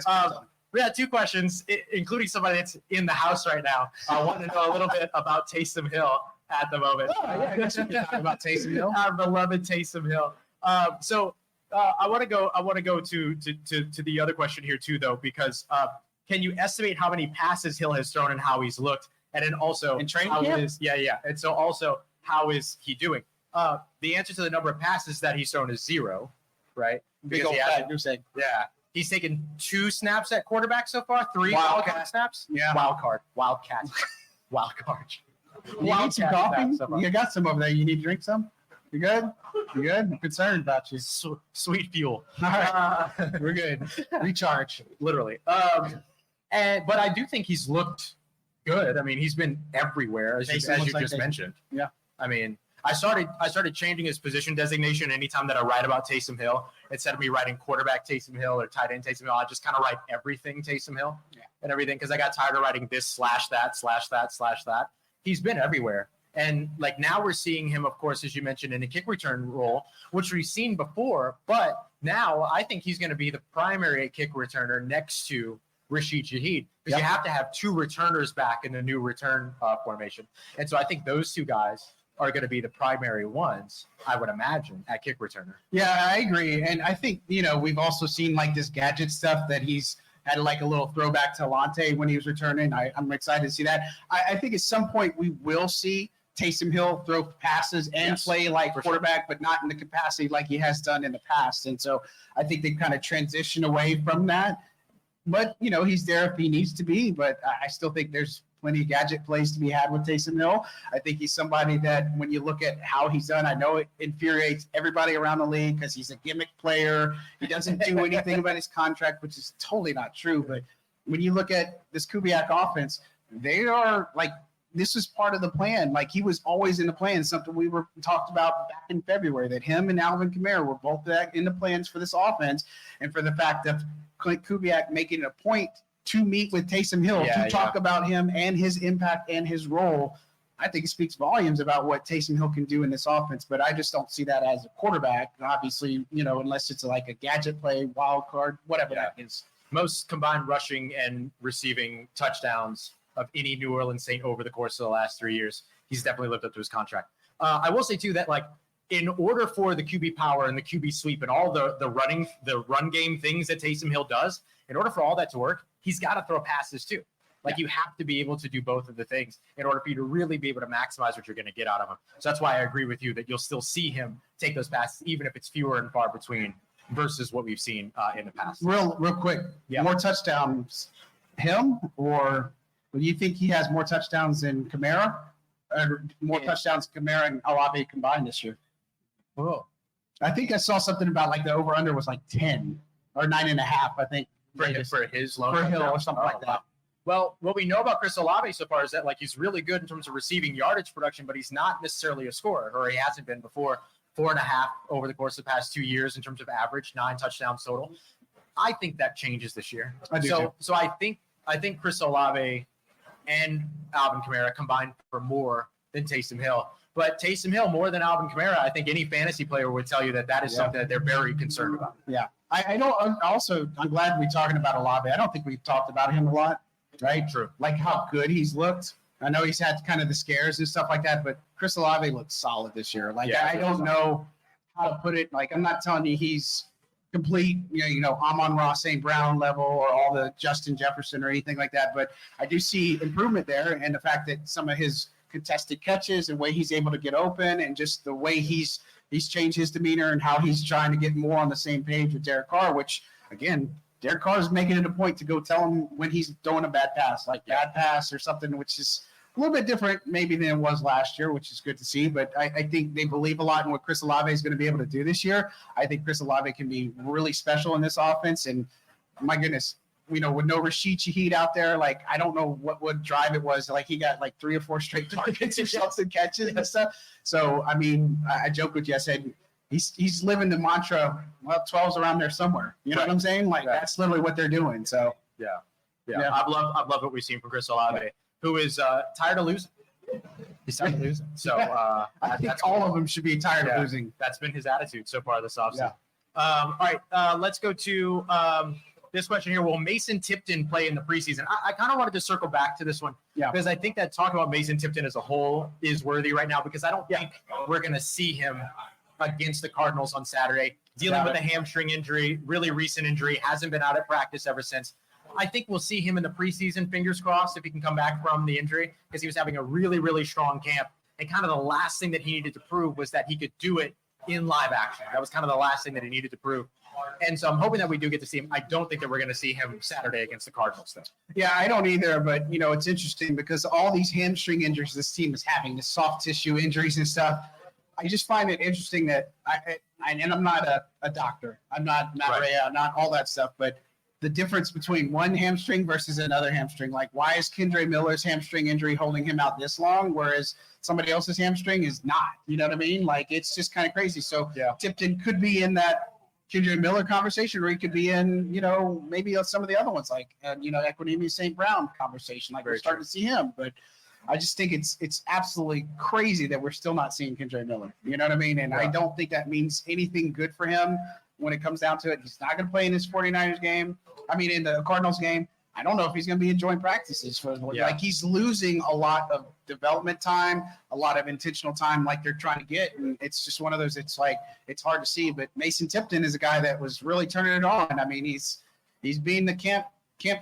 we had 2 questions, including somebody that's in the house right now. I want to know a little bit about Taysom Hill at the moment. Oh, yeah, I guess we can talk about Taysom Hill. Our beloved Taysom Hill. I want to go to the other question here too, though, because can you estimate how many passes Hill has thrown and how he's looked, and then also in training camp? And so also how is he doing? The answer to the number of passes that he's thrown is 0, right? Big old fat goose egg. Yeah. He's taken 2 snaps at quarterback so far, 3 wildcat snaps. Yeah. Wildcat. You need some coffee? You got some over there. You need to drink some? You good? You good? I'm concerned about you. Sweet fuel. All right. We're good. Recharge. Literally. But I do think he's looked good. I mean, he's been everywhere, as you just mentioned. Yeah. I mean, I started changing his position designation anytime that I write about Taysom Hill. Instead of me writing quarterback Taysom Hill or tight end Taysom Hill, I just kind of write everything Taysom Hill and everything, because I got tired of writing this /that. He's been everywhere. And like now we're seeing him, of course, as you mentioned, in a kick return role, which we've seen before. But now I think he's going to be the primary kick returner next to Rashid Shaheed, because you have to have 2 returners back in the new return formation. And so I think those 2 guys are going to be the primary ones, I would imagine, at kick returner. Yeah, I agree. And I think, we've also seen like this gadget stuff that he's had like a little throwback to Alante when he was returning. I'm excited to see that. I think at some point we will see Taysom Hill throw passes and play like quarterback, but not in the capacity like he has done in the past. And so I think they've kind of transitioned away from that. But, he's there if he needs to be. But I still think there's plenty of gadget plays to be had with Taysom Hill. I think he's somebody that when you look at how he's done, I know it infuriates everybody around the league because he's a gimmick player. He doesn't do anything about his contract, which is totally not true. But when you look at this Kubiak offense, they are like, this was part of the plan. Like he was always in the plan, something we were talked about back in February, that him and Alvin Kamara were both in the plans for this offense. And for the fact that Clint Kubiak making it a point to meet with Taysom Hill to talk about him and his impact and his role, I think it speaks volumes about what Taysom Hill can do in this offense. But I just don't see that as a quarterback, obviously, unless it's like a gadget play, wild card, whatever that is. Most combined rushing and receiving touchdowns of any New Orleans Saint over the course of the last 3 years. He's definitely lived up to his contract. I will say too that in order for the QB power and the QB sweep and all the run game things that Taysom Hill does, in order for all that to work, he's got to throw passes too. You have to be able to do both of the things in order for you to really be able to maximize what you're going to get out of him. So that's why I agree with you that you'll still see him take those passes, even if it's fewer and far between versus what we've seen in the past. Real quick, more touchdowns, him, or do you think he has more touchdowns than Kamara, or more touchdowns Kamara and Olave combined this year? Oh, I think I saw something about the over under was 10 or 9.5. I think for his low for Hill or something like that. Wow. Well, what we know about Chris Olave so far is that he's really good in terms of receiving yardage production, but he's not necessarily a scorer, or he hasn't been before. 4.5 over the course of the past 2 years in terms of average, 9 touchdowns total. I think that changes this year. So I think Chris Olave and Alvin Kamara combined for more than Taysom Hill. But Taysom Hill more than Alvin Kamara, I think any fantasy player would tell you that is something that they're very concerned about. Yeah. I know. Also, I'm glad we're talking about Olave. I don't think we've talked about him a lot, right? True. How good he's looked. I know he's had kind of the scares and stuff like that, but Chris Olave looks solid this year. I don't know how to put it. I'm not telling you he's complete, Amon-Ra St. Brown level or all the Justin Jefferson or anything like that, but I do see improvement there, and the fact that some of his contested catches and way he's able to get open and just the way he's changed his demeanor and how he's trying to get more on the same page with Derek Carr, which again, Derek Carr is making it a point to go tell him when he's throwing a bad pass, bad pass or something, which is a little bit different maybe than it was last year, which is good to see. But I think they believe a lot in what Chris Olave is going to be able to do this year. I think Chris Olave can be really special in this offense. And my goodness, with no Rashid Shaheed out there, I don't know what drive it was. He got 3 or 4 straight targets or something, catches and stuff. So, I joked with you. I said, he's living the mantra, 12's around there somewhere. You know what I'm saying? That's literally what they're doing. So, yeah. I've loved what we've seen from Chris Olave, who is tired of losing. He's tired of losing. So I think all of them should be tired of losing. That's been his attitude so far this offseason. All right, let's go to this question here, will Mason Tipton play in the preseason? I kind of wanted to circle back to this one because I think that talking about Mason Tipton as a whole is worthy right now because I don't think we're going to see him against the Cardinals on Saturday. Dealing with a hamstring injury, really recent injury, hasn't been out at practice ever since. I think we'll see him in the preseason, fingers crossed, if he can come back from the injury because he was having a really, really strong camp. And kind of the last thing that he needed to prove was that he could do it in live action. That was kind of the last thing that he needed to prove. And so I'm hoping that we do get to see him. I don't think that we're going to see him Saturday against the Cardinals, though. Yeah, I don't either. But, it's interesting because all these hamstring injuries this team is having, the soft tissue injuries and stuff. I just find it interesting that and I'm not a doctor. I'm not all that stuff. But the difference between one hamstring versus another hamstring, like why is Kendre Miller's hamstring injury holding him out this long, whereas somebody else's hamstring is not? You know what I mean? Like it's just kind of crazy. So Tipton could be in that Kendre Miller conversation, or he could be in, maybe some of the other ones, like Equanimeous St. Brown conversation. Like we're starting to see him, but I just think it's absolutely crazy that we're still not seeing Kendre Miller. You know what I mean? And I don't think that means anything good for him when it comes down to it. He's not going to play in this 49ers game. In the Cardinals game. I don't know if he's going to be enjoying practices. Like he's losing a lot of development time, a lot of intentional time like they're trying to get. And it's just one of those, it's like, it's hard to see. But Mason Tipton is a guy that was really turning it on. He's being the camp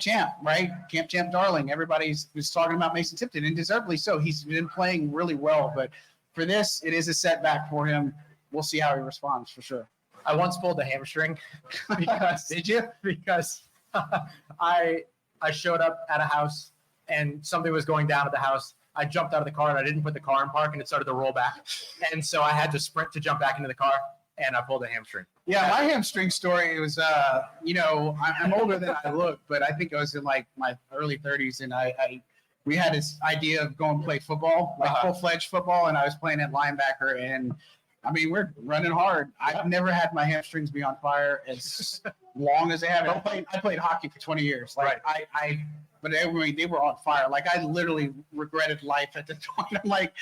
champ, right? Camp champ darling. Everybody's talking about Mason Tipton, and deservedly so. He's been playing really well. But for this, it is a setback for him. We'll see how he responds for sure. I once pulled a hamstring because did you? Because I showed up at a house and something was going down at the house. I jumped out of the car and I didn't put the car in park and it started to roll back. And so I had to sprint to jump back into the car and I pulled a hamstring. Yeah, my hamstring story was, I'm older than I look, but I think I was in like my early 30s and we had this idea of going play football, like full-fledged football, and I was playing at linebacker and we're running hard. I've never had my hamstrings be on fire as long as they have. I played hockey for 20 years. Like but they were on fire. Like I literally regretted life at the point. I'm like,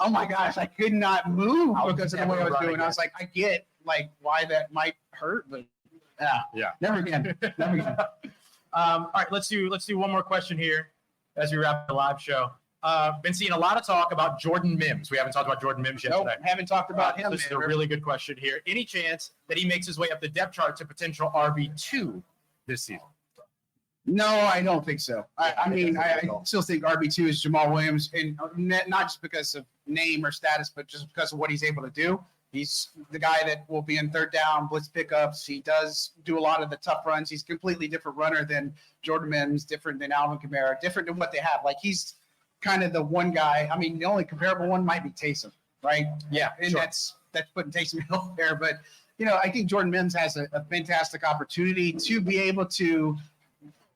oh my gosh, I could not move because of the way I was doing. Again. I was like, I get like why that might hurt, but never again. All right, let's do one more question here as we wrap the live show. Been seeing a lot of talk about Jordan Mims. We haven't talked about Jordan Mims yet today. Haven't talked about him. This is a really good question here. Any chance that he makes his way up the depth chart to potential RB2 this season? No, I don't think so. I still think RB2 is Jamal Williams, and not just because of name or status, but just because of what he's able to do. He's the guy that will be in third down, blitz pickups. He does do a lot of the tough runs. He's a completely different runner than Jordan Mims, different than Alvin Kamara, different than what they have. Like he's kind of the one guy. The only comparable one might be Taysom, right? Yeah, and that's putting Taysom Hill there. But I think Jordan Mims has a fantastic opportunity to be able to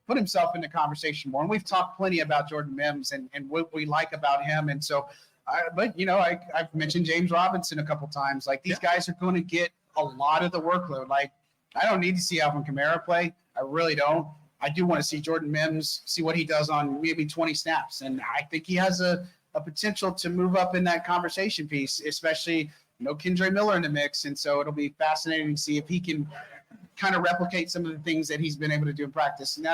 put himself in the conversation more. And we've talked plenty about Jordan Mims and what we like about him. And so, I've mentioned James Robinson a couple times. Like these guys are going to get a lot of the workload. Like I don't need to see Alvin Kamara play. I really don't. I do want to see Jordan Mims, see what he does on maybe 20 snaps. And I think he has a potential to move up in that conversation piece, especially, Kendre Miller in the mix. And so it'll be fascinating to see if he can kind of replicate some of the things that he's been able to do in practice. And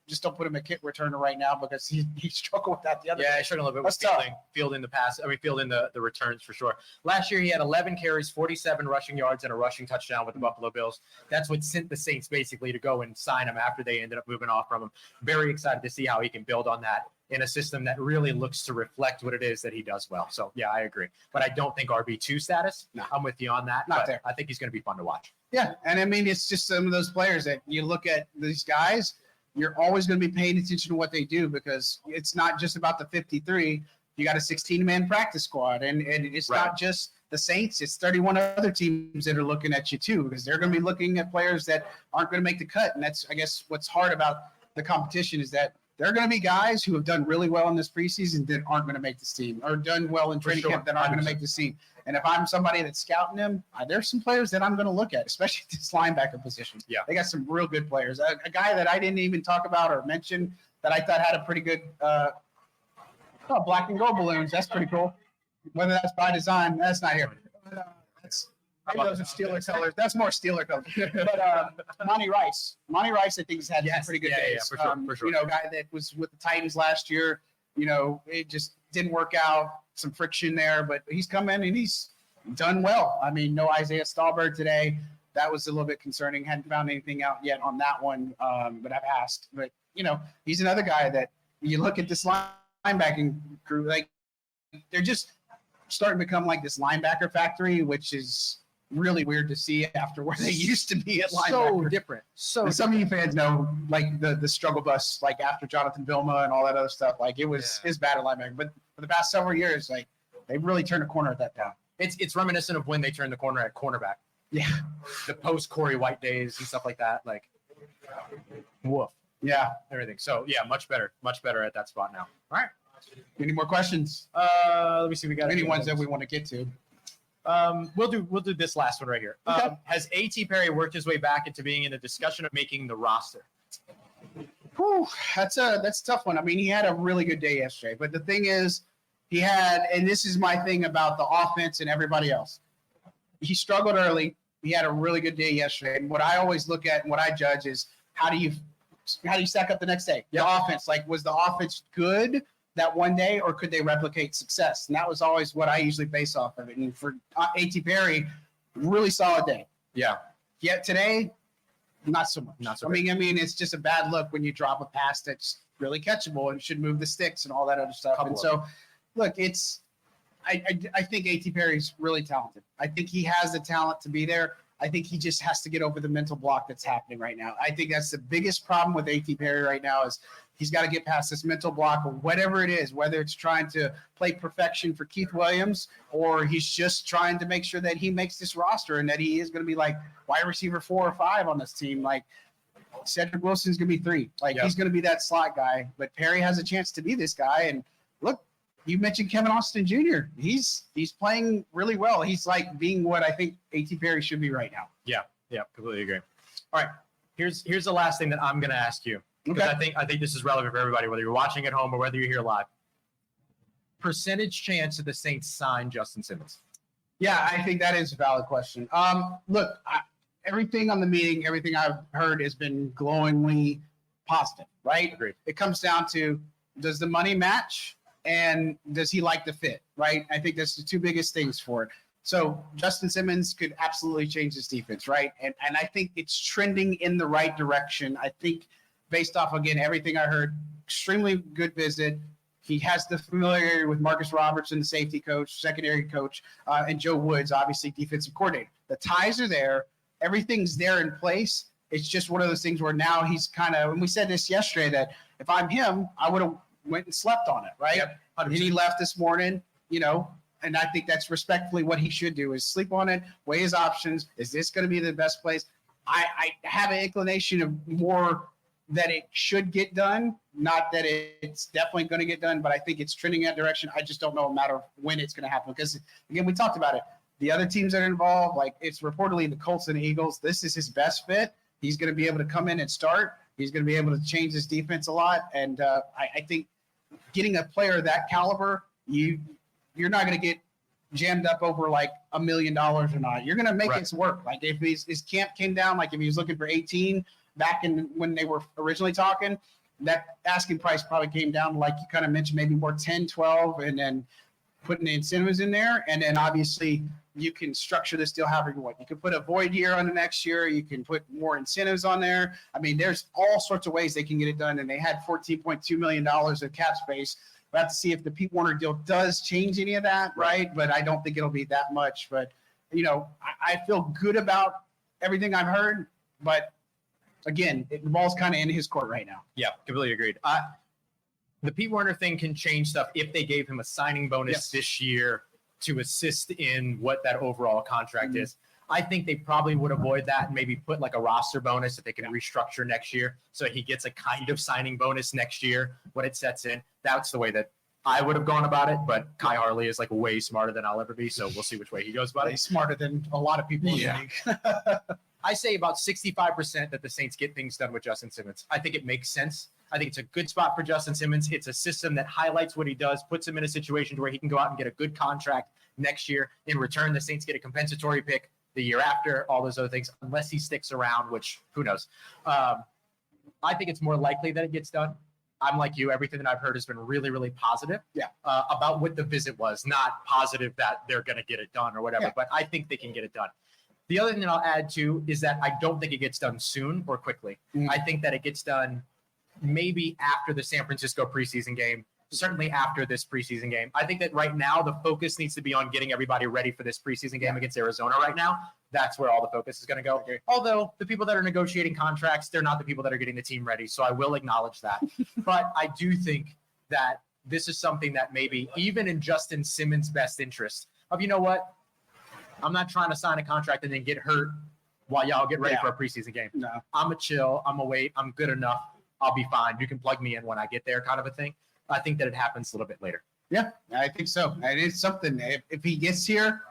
just don't put him a kick returner right now because he struggled with that the other day. He struggled a little bit with fielding the pass. Fielding the returns for sure. Last year he had 11 carries, 47 rushing yards, and a rushing touchdown with the Buffalo Bills. That's what sent the Saints basically to go and sign him after they ended up moving off from him. Very excited to see how he can build on that in a system that really looks to reflect what it is that he does well. So yeah, I agree. But I don't think RB2 status. No. I'm with you on that. Not there. I think he's going to be fun to watch. Yeah, and it's just some of those players that you look at these guys. You're always going to be paying attention to what they do because it's not just about the 53. You got a 16-man practice squad, and it's not just the Saints. It's 31 other teams that are looking at you too because they're going to be looking at players that aren't going to make the cut. And that's, I guess, what's hard about the competition is that there are going to be guys who have done really well in this preseason that aren't going to make this team or done well in training camp that aren't going to make this team. And if I'm somebody that's scouting them, there's some players that I'm going to look at, especially this linebacker position. Yeah, they got some real good players. A guy that I didn't even talk about or mention that I thought had a pretty good black and gold balloons. That's pretty cool. Whether that's by design, that's not here. Maybe those are Steeler colors. That's more Steeler colors. But Monty Rice, I think has had some pretty good days. Yeah, for sure. Guy that was with the Titans last year. It just didn't work out. Some friction there, but he's come in and he's done well. I mean, no Isaiah Stallberg today. That was a little bit concerning. Hadn't found anything out yet on that one, but I've asked. But he's another guy that you look at this linebacking crew, like they're just starting to become like this linebacker factory, which is really weird to see after where they used to be at linebacker. So different. And some of you fans know, like the struggle bus, like after Jonathan Vilma and all that other stuff. Like it was his bad at linebacker, but for the past several years, like they've really turned a corner at that down. It's reminiscent of when they turned the corner at cornerback. Yeah, the post Corey White days and stuff like that. Like, woof. Yeah, everything. So yeah, much better at that spot now. All right. Any more questions? Let me see. We got any ones that we want to get to. We'll do this last one right here. Okay. Has A.T. Perry worked his way back into being in the discussion of making the roster? Whew, that's a tough one. I mean, he had a really good day yesterday, but the thing is, and this is my thing about the offense and everybody else. He struggled early. He had a really good day yesterday. And what I always look at and what I judge is how do you stack up the next day? The offense, like, was the offense good that one day, or could they replicate success? And that was always what I usually base off of it. And for A.T. Perry, really solid day. Yeah. Yet today, not so much. Not so I mean, it's just a bad look when you drop a pass that's really catchable and should move the sticks and all that other stuff. Look, I think A.T. Perry's really talented. I think he has the talent to be there. I think he just has to get over the mental block that's happening right now. I think that's the biggest problem with A.T. Perry right now is he's got to get past this mental block or whatever it is, whether it's trying to play perfection for Keith Williams or he's just trying to make sure that he makes this roster and that he is going to be like wide receiver 4 or 5 on this team. Like Cedric Wilson's going to be 3. He's going to be that slot guy. But Perry has a chance to be this guy. And look, you mentioned Kevin Austin Jr. He's playing really well. He's like being what I think A.T. Perry should be right now. Yeah, completely agree. All right, here's the last thing that I'm going to ask you. Okay. I think this is relevant for everybody, whether you're watching at home or whether you're here live. Percentage chance that the Saints sign Justin Simmons? Yeah, I think that is a valid question. Look, everything on the meeting, everything I've heard has been glowingly positive, right? Agreed. It comes down to, does the money match? And does he like the fit, right? I think that's the 2 biggest things for it. So Justin Simmons could absolutely change this defense, right? And I think it's trending in the right direction. I think based off, again, everything I heard, extremely good visit. He has the familiarity with Marcus Robertson, the safety coach, secondary coach, and Joe Woods, obviously defensive coordinator. The ties are there. Everything's there in place. It's just one of those things where now he's kind of, and we said this yesterday, that if I'm him, I would have went and slept on it, right? Yep, and he left this morning, and I think that's respectfully what he should do is sleep on it, weigh his options. Is this going to be the best place? I have an inclination of more that it should get done, not that it's definitely going to get done, but I think it's trending that direction. I just don't know a matter of when it's going to happen because, again, we talked about it. The other teams that are involved, like it's reportedly the Colts and Eagles, this is his best fit. He's going to be able to come in and start. He's going to be able to change his defense a lot. And I think getting a player of that caliber, you're not going to get jammed up over like $1 million or not. You're going to make it work. Like if his camp came down, like if he was looking for 18 back in when they were originally talking, that asking price probably came down, like you kind of mentioned, maybe more 10, 12, and then putting the incentives in there. And then obviously you can structure this deal however you want. You can put a void year on the next year. You can put more incentives on there. I mean, there's all sorts of ways they can get it done. And they had $14.2 million of cap space. We'll have to see if the Pete Werner deal does change any of that, right? But I don't think it'll be that much. But, I feel good about everything I've heard. But, again, the ball's kind of in his court right now. Yeah, completely agreed. The Pete Werner thing can change stuff if they gave him a signing bonus this year to assist in what that overall contract is. I think they probably would avoid that and maybe put like a roster bonus that they can restructure next year so he gets a kind of signing bonus next year when it sets in. That's the way that I would have gone about it, but Kai Harley is like way smarter than I'll ever be, so we'll see which way he goes about it. He's smarter than a lot of people in the league. I say about 65% that the Saints get things done with Justin Simmons. I think it makes sense. I think it's a good spot for Justin Simmons. It's a system that highlights what he does, puts him in a situation where he can go out and get a good contract next year. In return, the Saints get a compensatory pick the year after, all those other things, unless he sticks around, which who knows. I think it's more likely that it gets done. I'm like you. Everything that I've heard has been really, really positive about what the visit was, not positive that they're going to get it done or whatever, but I think they can get it done. The other thing that I'll add to is that I don't think it gets done soon or quickly. I think that it gets done maybe after the San Francisco preseason game, certainly after this preseason game. I think that right now the focus needs to be on getting everybody ready for this preseason game against Arizona right now. That's where all the focus is going to go. Although the people that are negotiating contracts, they're not the people that are getting the team ready. So I will acknowledge that. But I do think that this is something that maybe even in Justin Simmons' best interest of, you know what, I'm not trying to sign a contract and then get hurt while y'all get ready for a preseason game. No. I'm a chill. I'm a wait. I'm good enough. I'll be fine. You can plug me in when I get there, kind of a thing. I think that it happens a little bit later. Yeah, I think so. It is something. If he gets here,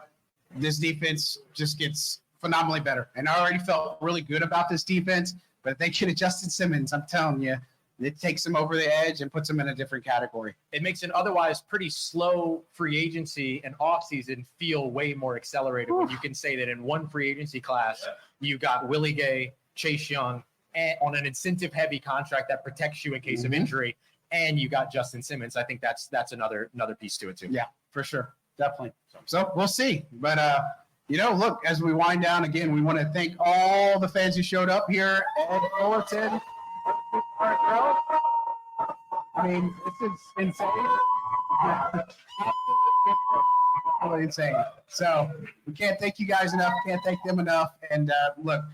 this defense just gets phenomenally better. And I already felt really good about this defense. But if they get Justin Simmons, I'm telling you, it takes him over the edge and puts him in a different category. It makes an otherwise pretty slow free agency and offseason feel way more accelerated when you can say that in one free agency class, you got Willie Gay, Chase Young, and on an incentive-heavy contract that protects you in case of injury, and you got Justin Simmons. I think that's another piece to it too. Yeah, for sure. Definitely. So we'll see. But, look, as we wind down again, we want to thank all the fans who showed up here at Fullerton. I mean, this is insane. Absolutely insane. So we can't thank you guys enough. Can't thank them enough. And look,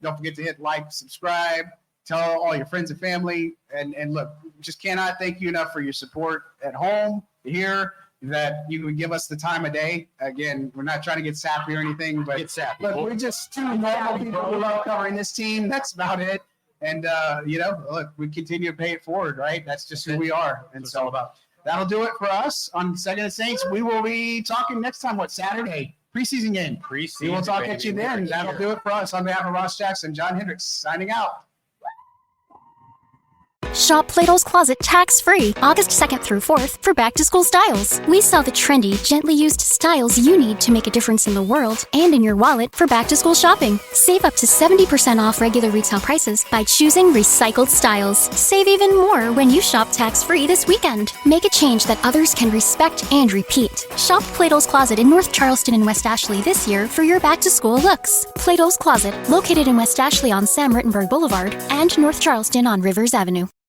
don't forget to hit like, subscribe, tell all your friends and family. And look, just cannot thank you enough for your support at home, here, that you would give us the time of day. Again, we're not trying to get sappy or anything, but look, we're just two normal people who love covering this team. That's about it. And, look, we continue to pay it forward, right? That's just who we are. And so that'll do it for us on Second and Saints. We will be talking next time, Saturday? Preseason game. We will talk at you then. That'll do it for us. On behalf of Ross Jackson, John Hendricks signing out. Shop Plato's Closet tax-free August 2nd through 4th for back-to-school styles. We sell the trendy, gently used styles you need to make a difference in the world and in your wallet for back-to-school shopping. Save up to 70% off regular retail prices by choosing recycled styles. Save even more when you shop tax-free this weekend. Make a change that others can respect and repeat. Shop Plato's Closet in North Charleston and West Ashley this year for your back-to-school looks. Plato's Closet, located in West Ashley on Sam Rittenberg Boulevard and North Charleston on Rivers Avenue.